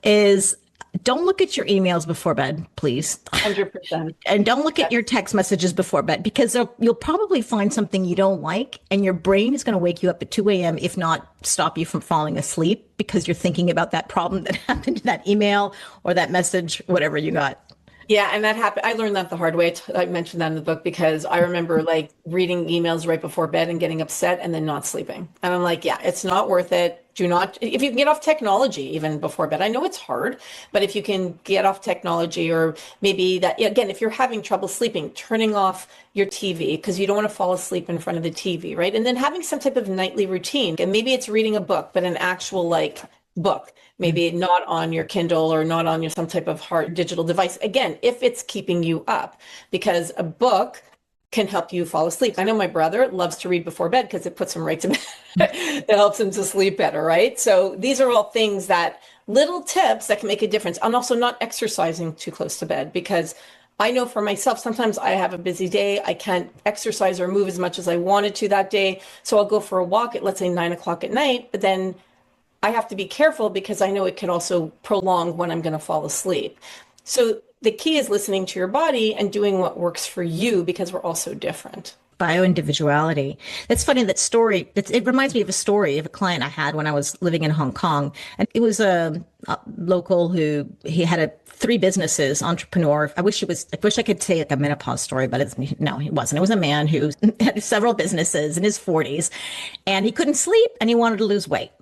is don't look at your emails before bed, please. 100%. And don't look at your text messages before bed, because you'll probably find something you don't like, and your brain is going to wake you up at 2 a.m., if not stop you from falling asleep, because you're thinking about that problem that happened in that email or that message, whatever you got. Yeah, and that happened. I learned that the hard way. I mentioned that in the book because I remember like reading emails right before bed and getting upset and then not sleeping. And I'm like, yeah, it's not worth it. Do not, if you can get off technology even before bed. I know it's hard, but if you can get off technology, or maybe that, again, if you're having trouble sleeping, turning off your TV because you don't want to fall asleep in front of the TV, right? And then having some type of nightly routine. And maybe it's reading a book, but an actual like book. Maybe not on your Kindle or not on your some type of hard digital device. Again, if it's keeping you up, because a book can help you fall asleep. I know my brother loves to read before bed because it puts him right to bed. It helps him to sleep better, right? So these are all things that little tips that can make a difference. And also not exercising too close to bed, because I know for myself, sometimes I have a busy day. I can't exercise or move as much as I wanted to that day. So I'll go for a walk at, let's say, 9 o'clock at night, but then I have to be careful because I know it can also prolong when I'm going to fall asleep. So the key is listening to your body and doing what works for you, because we're all so different. Bio-individuality. That's funny, that story. It reminds me of a story of a client I had when I was living in Hong Kong. And it was a local he had 3 businesses, entrepreneur. I wish I could say like a menopause story, but no, it wasn't. It was a man who had several businesses in his 40s, and he couldn't sleep and he wanted to lose weight.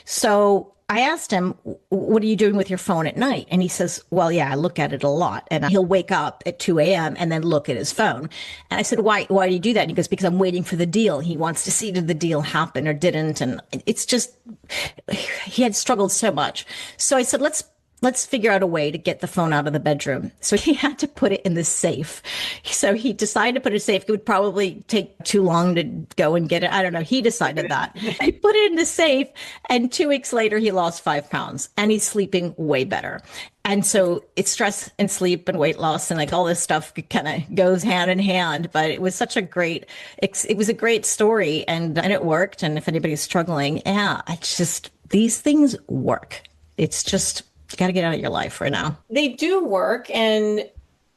So I asked him, what are you doing with your phone at night? And he says, well, yeah, I look at it a lot. And he'll wake up at 2 a.m. and then look at his phone. And I said, why do you do that? And he goes, because I'm waiting for the deal. He wants to see did the deal happen or didn't. And it's just, he had struggled so much. So I said, let's figure out a way to get the phone out of the bedroom. So he had to put it in the safe. So he decided to put it in the safe. It would probably take too long to go and get it. I don't know. He decided that. He put it in the safe, and 2 weeks later, he lost 5 pounds, and he's sleeping way better. And so it's stress and sleep and weight loss and like all this stuff kind of goes hand in hand. But it was such a great story, and it worked. And if anybody's struggling, these things work. It's just, you got to get out of your life right now. They do work, and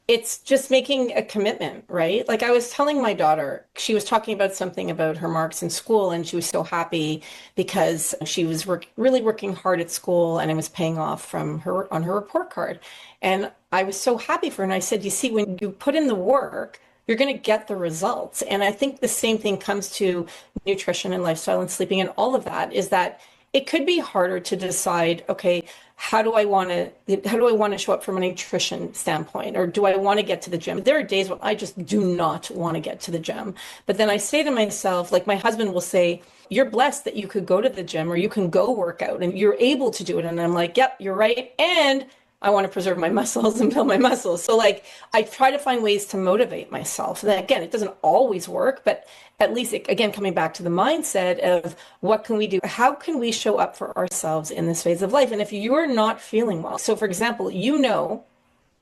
it's just making a commitment, right? Like I was telling my daughter, she was talking about something about her marks in school, and she was so happy because she was really working hard at school, and it was paying off on her report card. And I was so happy for her. And I said, you see, when you put in the work, you're going to get the results. And I think the same thing comes to nutrition and lifestyle and sleeping and all of that, is that it could be harder to decide, okay, how do I want to show up from a nutrition standpoint? Or do I want to get to the gym? There are days when I just do not want to get to the gym. But then I say to myself, like my husband will say, you're blessed that you could go to the gym or you can go work out and you're able to do it. And I'm like, yep, you're right. And I want to preserve my muscles and build my muscles. So like I try to find ways to motivate myself. And then again, it doesn't always work, but at least again, coming back to the mindset of what can we do? How can we show up for ourselves in this phase of life? And if you're not feeling well, so for example, you know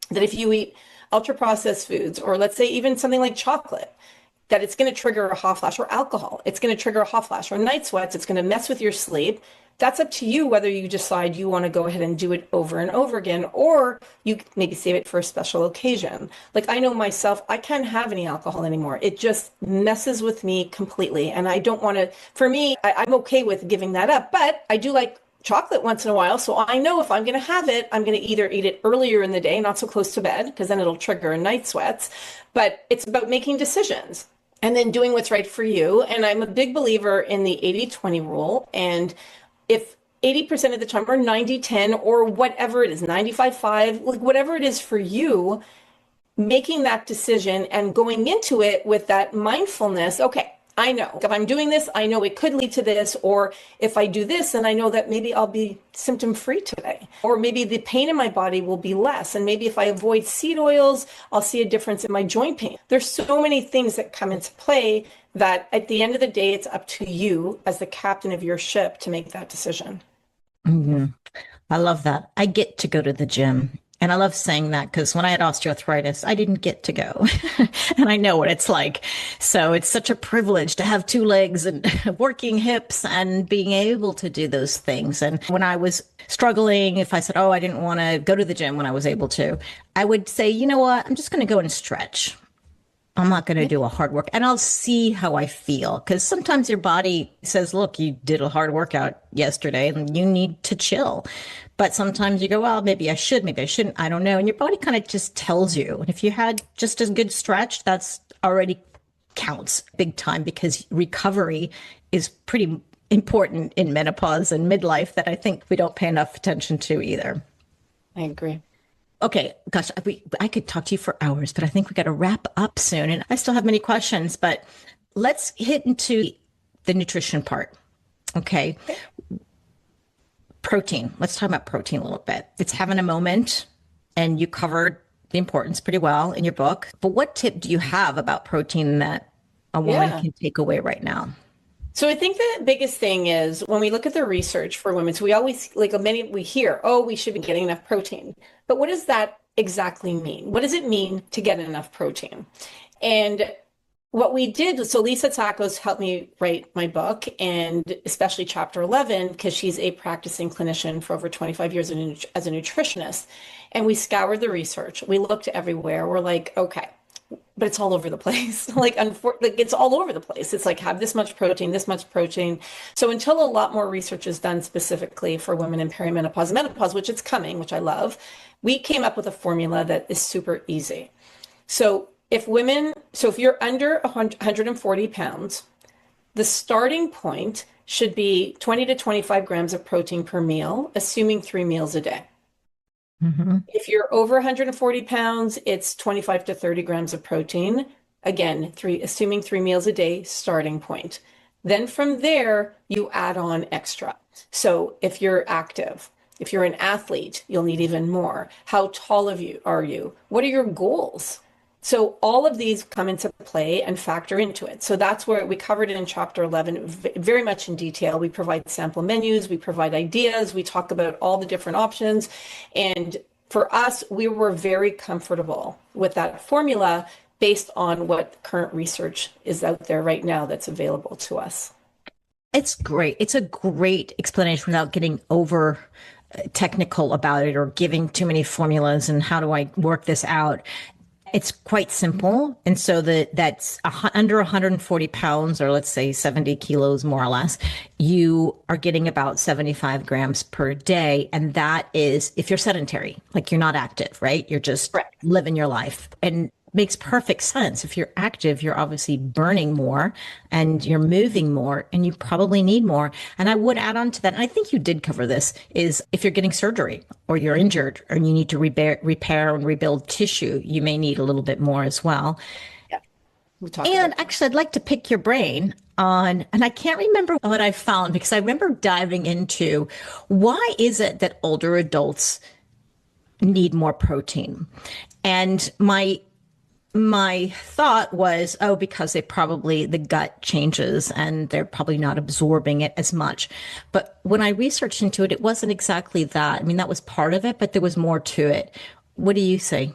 that if you eat ultra processed foods, or let's say even something like chocolate, that it's going to trigger a hot flash, or alcohol. It's going to trigger a hot flash, or night sweats. It's going to mess with your sleep. That's up to you whether you decide you want to go ahead and do it over and over again, or you maybe save it for a special occasion. Like I know myself, I can't have any alcohol anymore. It just messes with me completely. And I don't want to, for me, I'm okay with giving that up, but I do like chocolate once in a while. So I know if I'm going to have it, I'm going to either eat it earlier in the day, not so close to bed, because then it'll trigger a night sweats. But it's about making decisions and then doing what's right for you. And I'm a big believer in the 80-20 rule. And if 80% of the time, or 90-10, or whatever it is, 95-5, like whatever it is for you, making that decision and going into it with that mindfulness, okay, I know if I'm doing this, I know it could lead to this, or if I do this, then I know that maybe I'll be symptom free today, or maybe the pain in my body will be less. And maybe if I avoid seed oils, I'll see a difference in my joint pain. There's so many things that come into play that at the end of the day, it's up to you as the captain of your ship to make that decision. Mm-hmm. I love that. I get to go to the gym. And I love saying that because when I had osteoarthritis, I didn't get to go. And I know what it's like. So it's such a privilege to have two legs and working hips and being able to do those things. And when I was struggling, if I said, oh, I didn't want to go to the gym when I was able to, I would say, you know what, I'm just going to go and stretch. I'm not going to do a hard work, and I'll see how I feel. Because sometimes your body says, look, you did a hard workout yesterday and you need to chill. But sometimes you go, well, maybe I should, maybe I shouldn't. I don't know. And your body kind of just tells you. And if you had just a good stretch, that's already counts big time, because recovery is pretty important in menopause and midlife that I think we don't pay enough attention to either. I agree. Okay, gosh, I could talk to you for hours, but I think we got to wrap up soon. And I still have many questions, but let's hit into the nutrition part. Okay. Protein. Let's talk about protein a little bit. It's having a moment, and you covered the importance pretty well in your book. But what tip do you have about protein that a woman can take away right now? So I think the biggest thing is when we look at the research for women, so we always, we hear, oh, we should be getting enough protein. But what does that exactly mean? What does it mean to get enough protein? And what we did, so Lisa Tsakos helped me write my book, and especially chapter 11, because she's a practicing clinician for over 25 years as a nutritionist. And we scoured the research. We looked everywhere. We're like, okay, but it's all over the place. It's all over the place. It's like, have this much protein, this much protein. So until a lot more research is done specifically for women in perimenopause and menopause, which it's coming, which I love, we came up with a formula that is super easy. So if you're under 140 pounds, the starting point should be 20 to 25 grams of protein per meal, assuming 3 meals a day. Mm-hmm. If you're over 140 pounds, it's 25 to 30 grams of protein. Again, assuming 3 meals a day, starting point. Then from there, you add on extra. So if you're active, if you're an athlete, you'll need even more. How tall are you? What are your goals? So all of these come into play and factor into it. So that's where we covered it in chapter 11, very much in detail. We provide sample menus, we provide ideas, we talk about all the different options. And for us, we were very comfortable with that formula based on what current research is out there right now that's available to us. It's great. It's a great explanation without getting over technical about it or giving too many formulas and how do I work this out. It's quite simple. And so that's under 140 pounds, or let's say 70 kilos, more or less, you are getting about 75 grams per day. And that is if you're sedentary, like you're not active, right? You're just living your life. And makes perfect sense. If you're active, you're obviously burning more and you're moving more, and you probably need more. And I would add on to that, and I think you did cover this, is if you're getting surgery or you're injured and you need to repair and rebuild tissue, you may need a little bit more as well. Yeah. And actually, I'd like to pick your brain on, and I can't remember what I found, because I remember diving into why is it that older adults need more protein? And my thought was, because the gut changes and they're probably not absorbing it as much. But when I researched into it, it wasn't exactly that. I mean, that was part of it, but there was more to it. What do you say?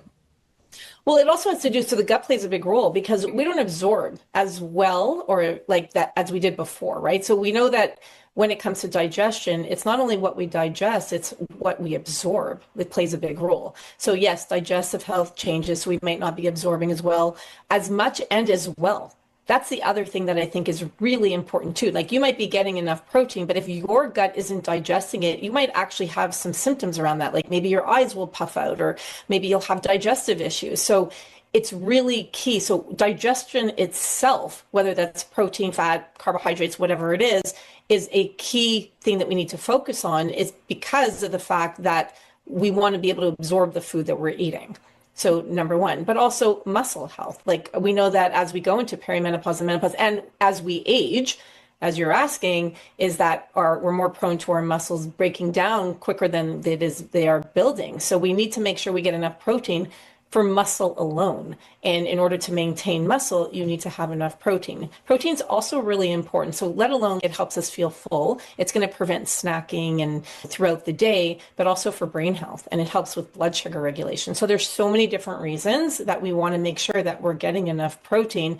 Well, it also has to do, so the gut plays a big role because we don't absorb as well or like that as we did before, right? So we know that when it comes to digestion, it's not only what we digest, it's what we absorb that plays a big role. So yes, digestive health changes, so we might not be absorbing as well, as much and as well. That's the other thing that I think is really important too. Like you might be getting enough protein, but if your gut isn't digesting it, you might actually have some symptoms around that. Like maybe your eyes will puff out, or maybe you'll have digestive issues. So it's really key. So digestion itself, whether that's protein, fat, carbohydrates, whatever it is a key thing that we need to focus on, is because of the fact that we want to be able to absorb the food that we're eating. So number one, but also muscle health. Like we know that as we go into perimenopause and menopause, and as we age, as you're asking, is that we're more prone to our muscles breaking down quicker than they are building. So we need to make sure we get enough protein for muscle alone. And in order to maintain muscle, you need to have enough protein. Protein's also really important. So let alone it helps us feel full, it's going to prevent snacking and throughout the day, but also for brain health. And it helps with blood sugar regulation. So there's so many different reasons that we want to make sure that we're getting enough protein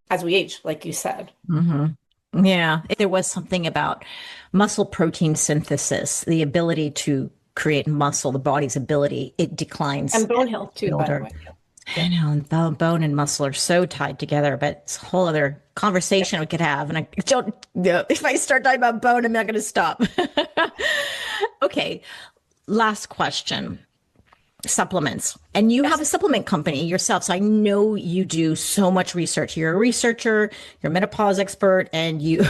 as we age, like you said. Mm-hmm. Yeah. There was something about muscle protein synthesis, the ability to create muscle, the body's ability, it declines. And bone health too, by the way. I know, and bone and muscle are so tied together, but it's a whole other conversation we could have. And I don't, if I start talking about bone, I'm not going to stop. Okay, last question. Supplements. And you have a supplement company yourself. So I know you do so much research. You're a researcher, you're a menopause expert, and you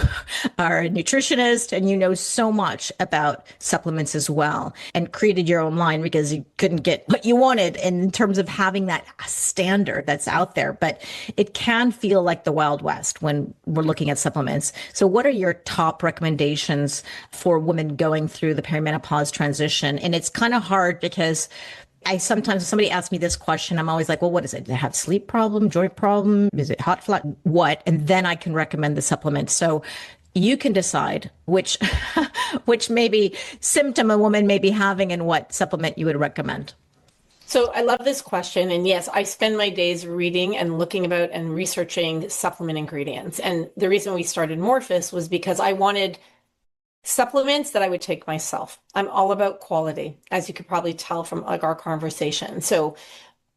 are a nutritionist, and you know so much about supplements as well, and created your own line because you couldn't get what you wanted in terms of having that standard that's out there. But it can feel like the Wild West when we're looking at supplements. So what are your top recommendations for women going through the perimenopause transition? And it's kind of hard because sometimes if somebody asks me this question, I'm always like, well, what is it? Do they have sleep problem, joint problem? Is it hot flat? What? And then I can recommend the supplement. So you can decide which maybe symptom a woman may be having and what supplement you would recommend. So I love this question. And yes, I spend my days reading and looking about and researching supplement ingredients. And the reason we started Morphus was because I wanted supplements that I would take myself. I'm all about quality, as you could probably tell from like our conversation. So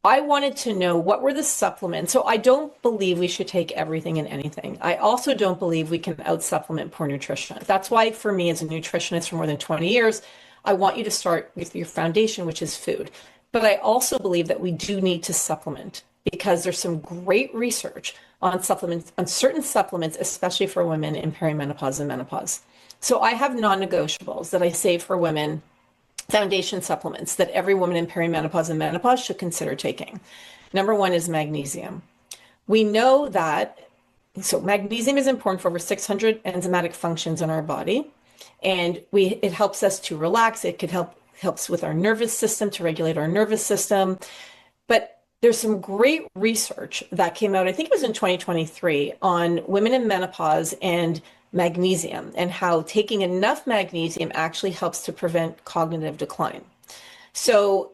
I wanted to know what were the supplements. So I don't believe we should take everything and anything. I also don't believe we can out supplement poor nutrition. That's why for me as a nutritionist for more than 20 years, I want you to start with your foundation, which is food. But I also believe that we do need to supplement because there's some great research on supplements, on certain supplements, especially for women in perimenopause and menopause. So I have non-negotiables that I save for women, foundation supplements that every woman in perimenopause and menopause should consider taking. Number one is magnesium. We know that, so magnesium is important for over 600 enzymatic functions in our body. And it helps us to relax. It could helps with our nervous system, to regulate our nervous system. But there's some great research that came out, I think it was in 2023, on women in menopause and magnesium, and how taking enough magnesium actually helps to prevent cognitive decline. So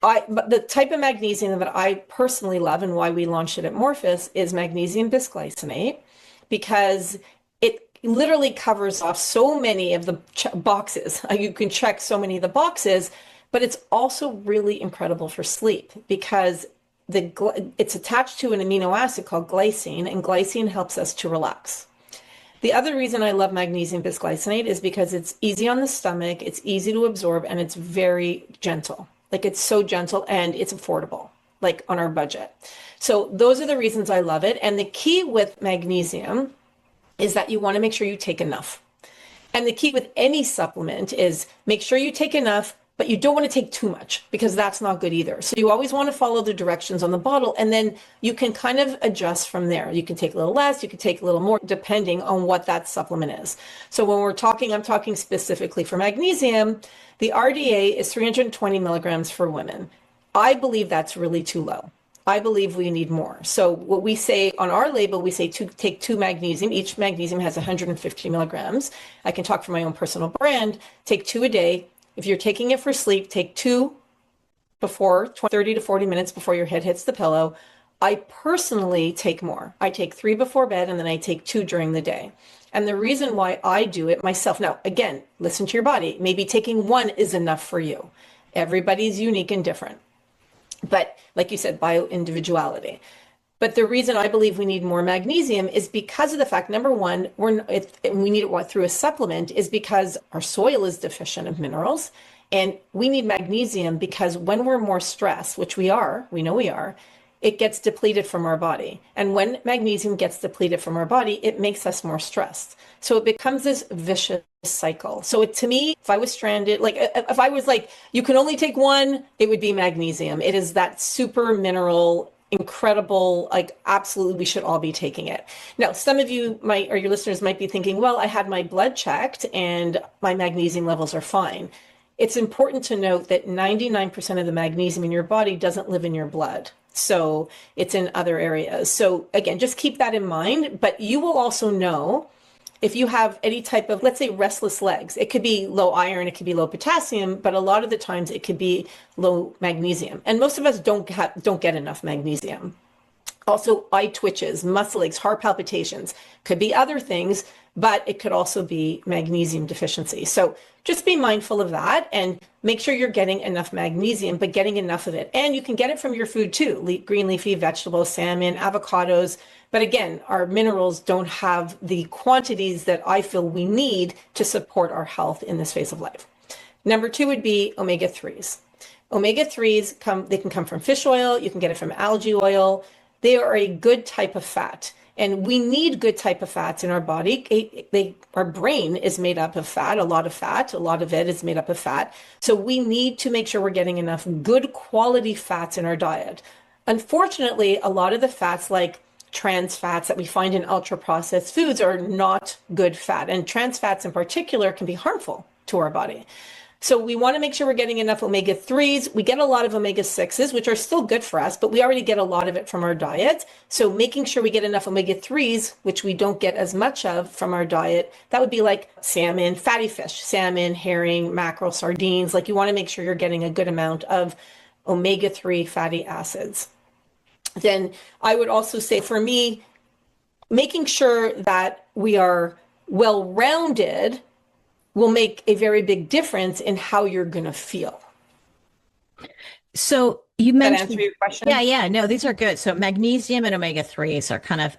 but the type of magnesium that I personally love and why we launched it at Morphus is magnesium bisglycinate, because it literally covers off so many of the boxes. You can check so many of the boxes, but it's also really incredible for sleep because it's attached to an amino acid called glycine, and glycine helps us to relax. The other reason I love magnesium bisglycinate is because it's easy on the stomach, it's easy to absorb, and it's very gentle. Like it's so gentle and it's affordable, like on our budget. So those are the reasons I love it. And the key with magnesium is that you want to make sure you take enough. And the key with any supplement is make sure you take enough, but you don't want to take too much because that's not good either. So you always want to follow the directions on the bottle, and then you can kind of adjust from there. You can take a little less, you can take a little more, depending on what that supplement is. So when I'm talking specifically for magnesium, the RDA is 320 milligrams for women. I believe that's really too low. I believe we need more. So what we say on our label, we say take 2 magnesium. Each magnesium has 150 milligrams. I can talk for my own personal brand. Take 2 a day. If you're taking it for sleep, take 2 before, 30 to 40 minutes before your head hits the pillow. I personally take more. I take 3 before bed, and then I take 2 during the day. And the reason why I do it myself, now, again, listen to your body. Maybe taking 1 is enough for you. Everybody's unique and different. But like you said, bio-individuality. But the reason I believe we need more magnesium is because of the fact, number one, we need it through a supplement, is because our soil is deficient of minerals. And we need magnesium because when we're more stressed, which we know we are, it gets depleted from our body. And when magnesium gets depleted from our body, it makes us more stressed. So it becomes this vicious cycle. So to me, if I was stranded, like if I was like, you can only take 1, it would be magnesium. It is that super mineral, incredible, like absolutely we should all be taking it. Now, some of you might, or your listeners might be thinking, well, I had my blood checked and my magnesium levels are fine. It's important to note that 99% of the magnesium in your body doesn't live in your blood. So it's in other areas. So again, just keep that in mind, but you will also know if you have any type of, let's say, restless legs. It could be low iron, it could be low potassium, but a lot of the times it could be low magnesium. And most of us don't get enough magnesium. Also, eye twitches, muscle aches, heart palpitations, could be other things, but it could also be magnesium deficiency. So just be mindful of that and make sure you're getting enough magnesium, but getting enough of it. And you can get it from your food too, green leafy vegetables, salmon, avocados. But again, our minerals don't have the quantities that I feel we need to support our health in this phase of life. Number 2 would be omega-3s. Omega-3s they can come from fish oil, you can get it from algae oil. They are a good type of fat, and we need good type of fats in our body. Our brain is made up of fat, a lot of it is made up of fat. So we need to make sure we're getting enough good quality fats in our diet. Unfortunately, a lot of the fats like trans fats that we find in ultra processed foods are not good fat, and trans fats in particular can be harmful to our body. So we want to make sure we're getting enough omega-3s. We get a lot of omega-6s, which are still good for us, but we already get a lot of it from our diet. So making sure we get enough omega-3s, which we don't get as much of from our diet, that would be like salmon, fatty fish, salmon, herring, mackerel, sardines. Like you want to make sure you're getting a good amount of omega-3 fatty acids. Then I would also say for me, making sure that we are well-rounded will make a very big difference in how you're going to feel. So you mentioned, that answer your question? Yeah. No, these are good. So magnesium and omega-3s are kind of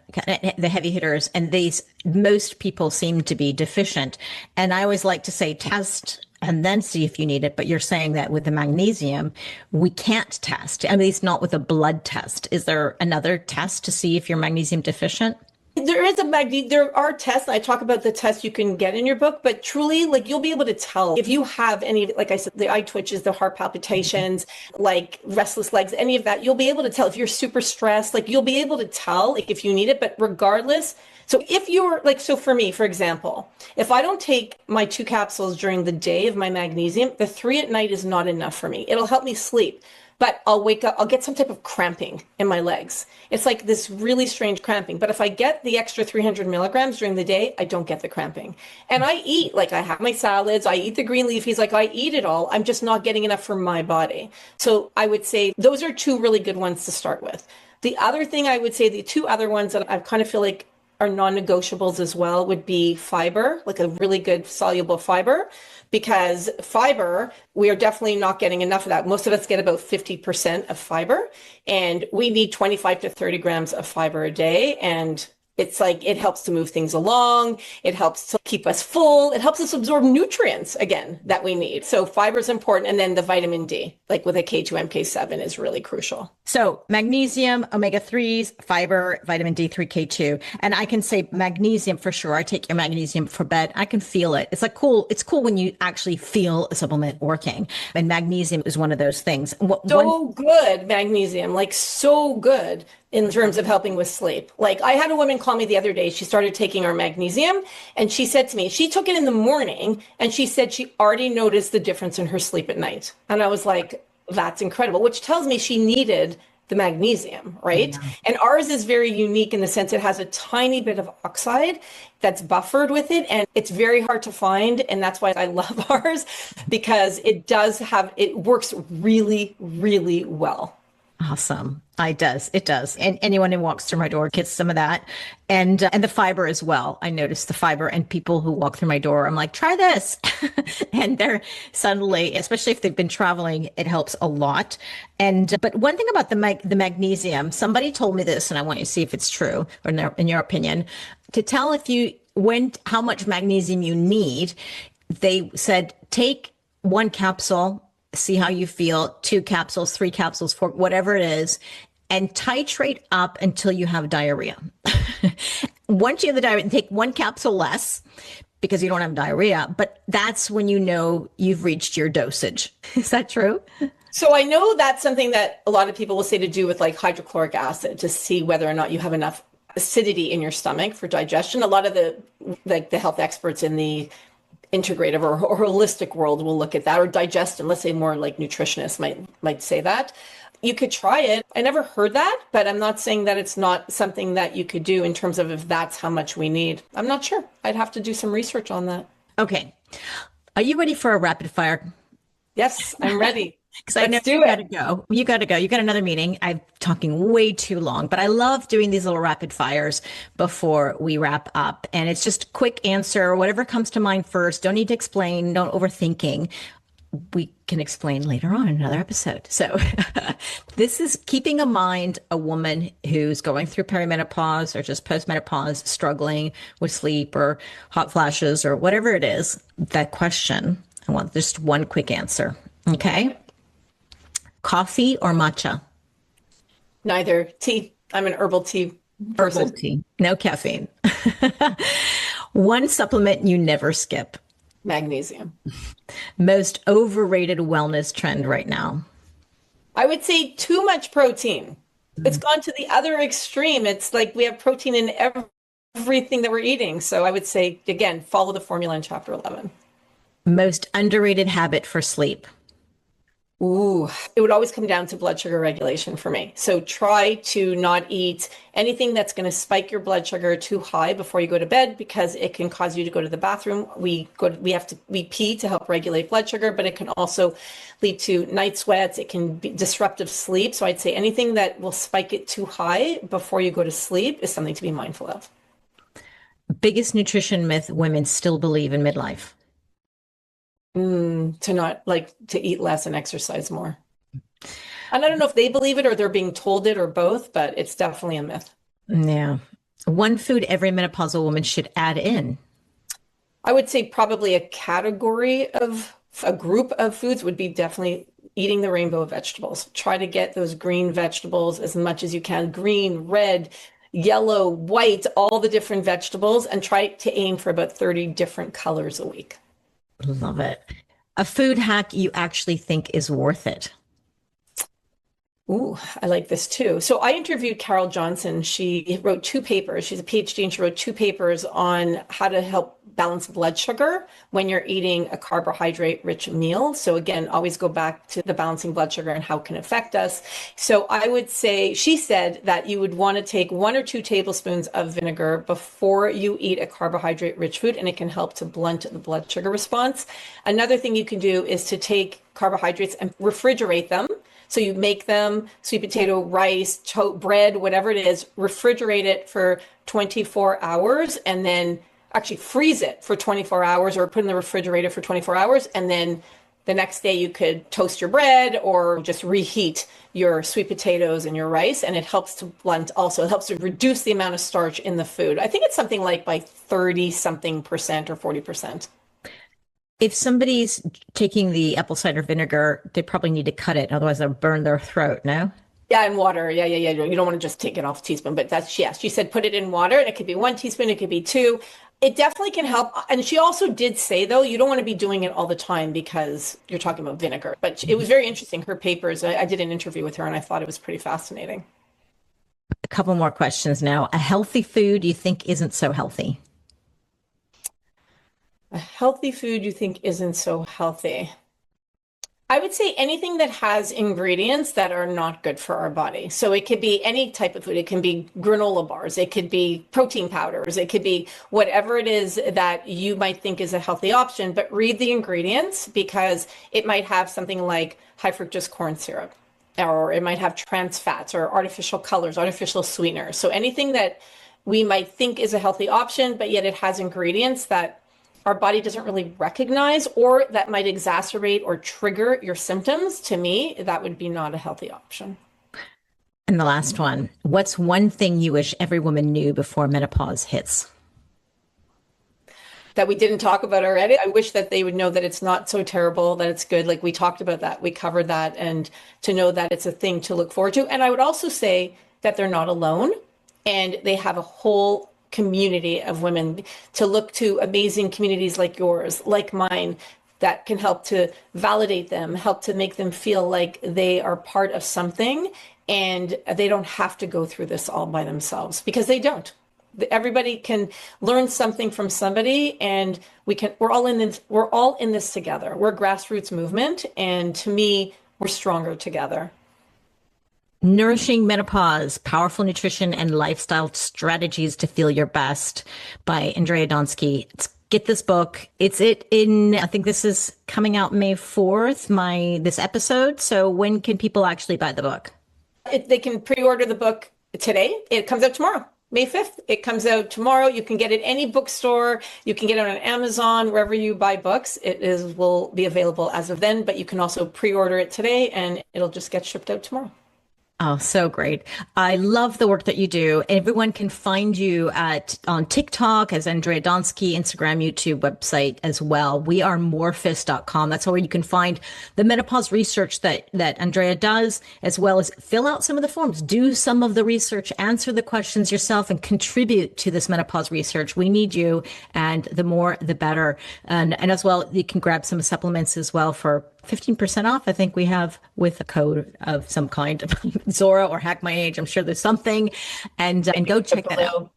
the heavy hitters, and these most people seem to be deficient. And I always like to say test and then see if you need it. But you're saying that with the magnesium, we can't test, at least not with a blood test. Is there another test to see if you're magnesium deficient? There are tests. I talk about the tests you can get in your book, but truly, like you'll be able to tell if you have any, like I said, the eye twitches, the heart palpitations, like restless legs, any of that, you'll be able to tell if you're super stressed, like you'll be able to tell like if you need it, but regardless. So if you're like, so for me, for example, if I don't take my 2 capsules during the day of my magnesium, the 3 at night is not enough for me. It'll help me sleep. But I'll wake up, I'll get some type of cramping in my legs. It's like this really strange cramping. But if I get the extra 300 milligrams during the day, I don't get the cramping. And I eat, like I have my salads, I eat the green leafies, like I eat it all. I'm just not getting enough for my body. So I would say those are 2 really good ones to start with. The other thing I would say, the 2 other ones that I kind of feel like are non-negotiables as well would be fiber, like a really good soluble fiber. Because fiber, we are definitely not getting enough of that. Most of us get about 50% of fiber, and we need 25 to 30 grams of fiber a day. And it's like, it helps to move things along. It helps to keep us full. It helps us absorb nutrients, again, that we need. So fiber is important. And then the vitamin D, like with a K2, MK7 is really crucial. So magnesium, omega-3s, fiber, vitamin D3, K2. And I can say magnesium for sure. I take your magnesium for bed. I can feel it. It's like cool. It's cool when you actually feel a supplement working. And magnesium is one of those things. Good magnesium, like so good in terms of helping with sleep. Like I had a woman call me the other day. She started taking our magnesium and she said to me, she took it in the morning and she said she already noticed the difference in her sleep at night. And I was like, that's incredible, which tells me she needed the magnesium, right? Yeah. And ours is very unique in the sense it has a tiny bit of oxide that's buffered with it, and it's very hard to find. And that's why I love ours, because it works really, really well. Awesome. It does. It does. And anyone who walks through my door gets some of that. And the fiber as well. I noticed the fiber, and people who walk through my door, I'm like, try this. And they're suddenly, especially if they've been traveling, it helps a lot. And but one thing about the magnesium, somebody told me this, and I want you to see if it's true or in your opinion, to tell if you how much magnesium you need. They said take one capsule, see how you feel, 2 capsules, 3 capsules, 4, whatever it is, and titrate up until you have diarrhea. Once you have the diarrhea, take 1 capsule less because you don't have diarrhea, but that's when you know you've reached your dosage. Is that true? So I know that's something that a lot of people will say to do with like hydrochloric acid to see whether or not you have enough acidity in your stomach for digestion. A lot of the health experts in the integrative or holistic world will look at that, or digestion. Let's say more like nutritionists might say that. You could try it. I never heard that, but I'm not saying that it's not something that you could do in terms of if that's how much we need. I'm not sure. I'd have to do some research on that. Okay. Are you ready for a rapid fire? Yes, I'm ready. Because I know you got to go. You got to go. You got another meeting. I'm talking way too long, but I love doing these little rapid fires before we wrap up. And it's just quick answer, whatever comes to mind first. Don't need to explain. Don't overthinking. We can explain later on in another episode. So this is keeping in mind a woman who's going through perimenopause or just postmenopause, struggling with sleep or hot flashes or whatever it is. That question, I want just one quick answer. Okay. Coffee or matcha? Neither. Tea. I'm an herbal tea person. Herbal tea. No caffeine. One supplement you never skip. Magnesium. Most overrated wellness trend right now. I would say too much protein. It's gone to the other extreme. It's like we have protein in everything that we're eating. So I would say, again, follow the formula in chapter 11. Most underrated habit for sleep. Ooh, it would always come down to blood sugar regulation for me. So try to not eat anything that's going to spike your blood sugar too high before you go to bed, because it can cause you to go to the bathroom. We pee to help regulate blood sugar, but it can also lead to night sweats. It can be disruptive sleep. So I'd say anything that will spike it too high before you go to sleep is something to be mindful of. Biggest nutrition myth women still believe in midlife. To eat less and exercise more. And I don't know if they believe it or they're being told it or both, but it's definitely a myth. Yeah. One food every menopausal woman should add in. I would say probably a group of foods would be definitely eating the rainbow of vegetables. Try to get those green vegetables as much as you can. Green, red, yellow, white, all the different vegetables, and try to aim for about 30 different colors a week. Love it. A food hack you actually think is worth it. Ooh, I like this too. So I interviewed Carol Johnson. She wrote 2 papers. She's a PhD and she wrote 2 papers on how to help balance blood sugar when you're eating a carbohydrate-rich meal. So again, always go back to the balancing blood sugar and how it can affect us. So I would say, she said that you would want to take 1 or 2 tablespoons of vinegar before you eat a carbohydrate-rich food, and it can help to blunt the blood sugar response. Another thing you can do is to take carbohydrates and refrigerate them. So you make them sweet potato, rice, bread, whatever it is, refrigerate it for 24 hours and then actually freeze it for 24 hours or put in the refrigerator for 24 hours. And then the next day you could toast your bread or just reheat your sweet potatoes and your rice. And it helps to blunt also. It helps to reduce the amount of starch in the food. I think it's something like by 30 something percent or 40%. If somebody's taking the apple cider vinegar, they probably need to cut it. Otherwise they'll burn their throat, no? Yeah, in water. Yeah. You don't want to just take it off a teaspoon, but she said put it in water, and it could be 1 teaspoon, it could be 2. It definitely can help. And she also did say, though, you don't want to be doing it all the time because you're talking about vinegar. But it was very interesting, her papers. I did an interview with her and I thought it was pretty fascinating. A couple more questions now. A healthy food you think isn't so healthy? A healthy food you think isn't so healthy? I would say anything that has ingredients that are not good for our body. So it could be any type of food. It can be granola bars. It could be protein powders. It could be whatever it is that you might think is a healthy option, but read the ingredients because it might have something like high fructose corn syrup, or it might have trans fats or artificial colors, artificial sweeteners. So anything that we might think is a healthy option, but yet it has ingredients that our body doesn't really recognize or that might exacerbate or trigger your symptoms, to me, that would be not a healthy option. And the last one, what's one thing you wish every woman knew before menopause hits? That we didn't talk about already. I wish that they would know that it's not so terrible, that it's good. Like we talked about that, we covered that, and to know that it's a thing to look forward to. And I would also say that they're not alone and they have a whole community of women to look to, amazing communities like yours, like mine, that can help to validate them, help to make them feel like they are part of something and they don't have to go through this all by themselves, because they don't. Everybody can learn something from somebody, and we're all in this together. We're a grassroots movement, and to me, we're stronger together. Nourishing Menopause, Powerful Nutrition and Lifestyle Strategies to Feel Your Best by Andrea Donsky. Get this book. I think this is coming out May 4th, this episode. So when can people actually buy the book? They can pre-order the book today. It comes out tomorrow, May 5th. It comes out tomorrow. You can get it any bookstore. You can get it on Amazon, wherever you buy books. Will be available as of then, but you can also pre-order it today and it'll just get shipped out tomorrow. Oh, so great. I love the work that you do. Everyone can find you on TikTok as Andrea Donsky, Instagram, YouTube, website as well. We are morphus.com. That's where you can find the menopause research that Andrea does, as well as fill out some of the forms, do some of the research, answer the questions yourself, and contribute to this menopause research. We need you, and the more, the better. And as well, you can grab some supplements as well for 15% off, I think we have, with a code of some kind, Zora or Hack My Age. I'm sure there's something, and go check that out.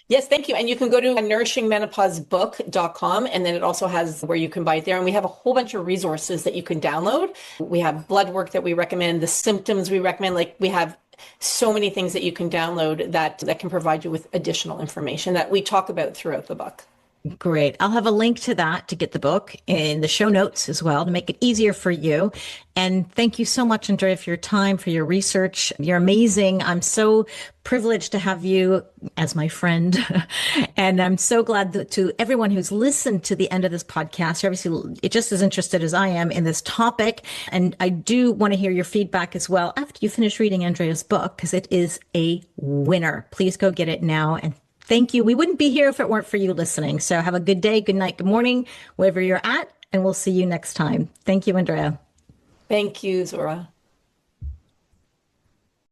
Yes, thank you. And you can go to nourishingmenopausebook.com, and then it also has where you can buy it there. And we have a whole bunch of resources that you can download. We have blood work that we recommend, the symptoms we recommend. Like, we have so many things that you can download that can provide you with additional information that we talk about throughout the book. Great. I'll have a link to that to get the book in the show notes as well to make it easier for you. And thank you so much, Andrea, for your time, for your research. You're amazing. I'm so privileged to have you as my friend. And I'm so glad that to everyone who's listened to the end of this podcast, you're obviously just as interested as I am in this topic. And I do want to hear your feedback as well after you finish reading Andrea's book, because it is a winner. Please go get it now. And thank you. We wouldn't be here if it weren't for you listening. So have a good day, good night, good morning, wherever you're at, and we'll see you next time. Thank you, Andrea. Thank you, Zora.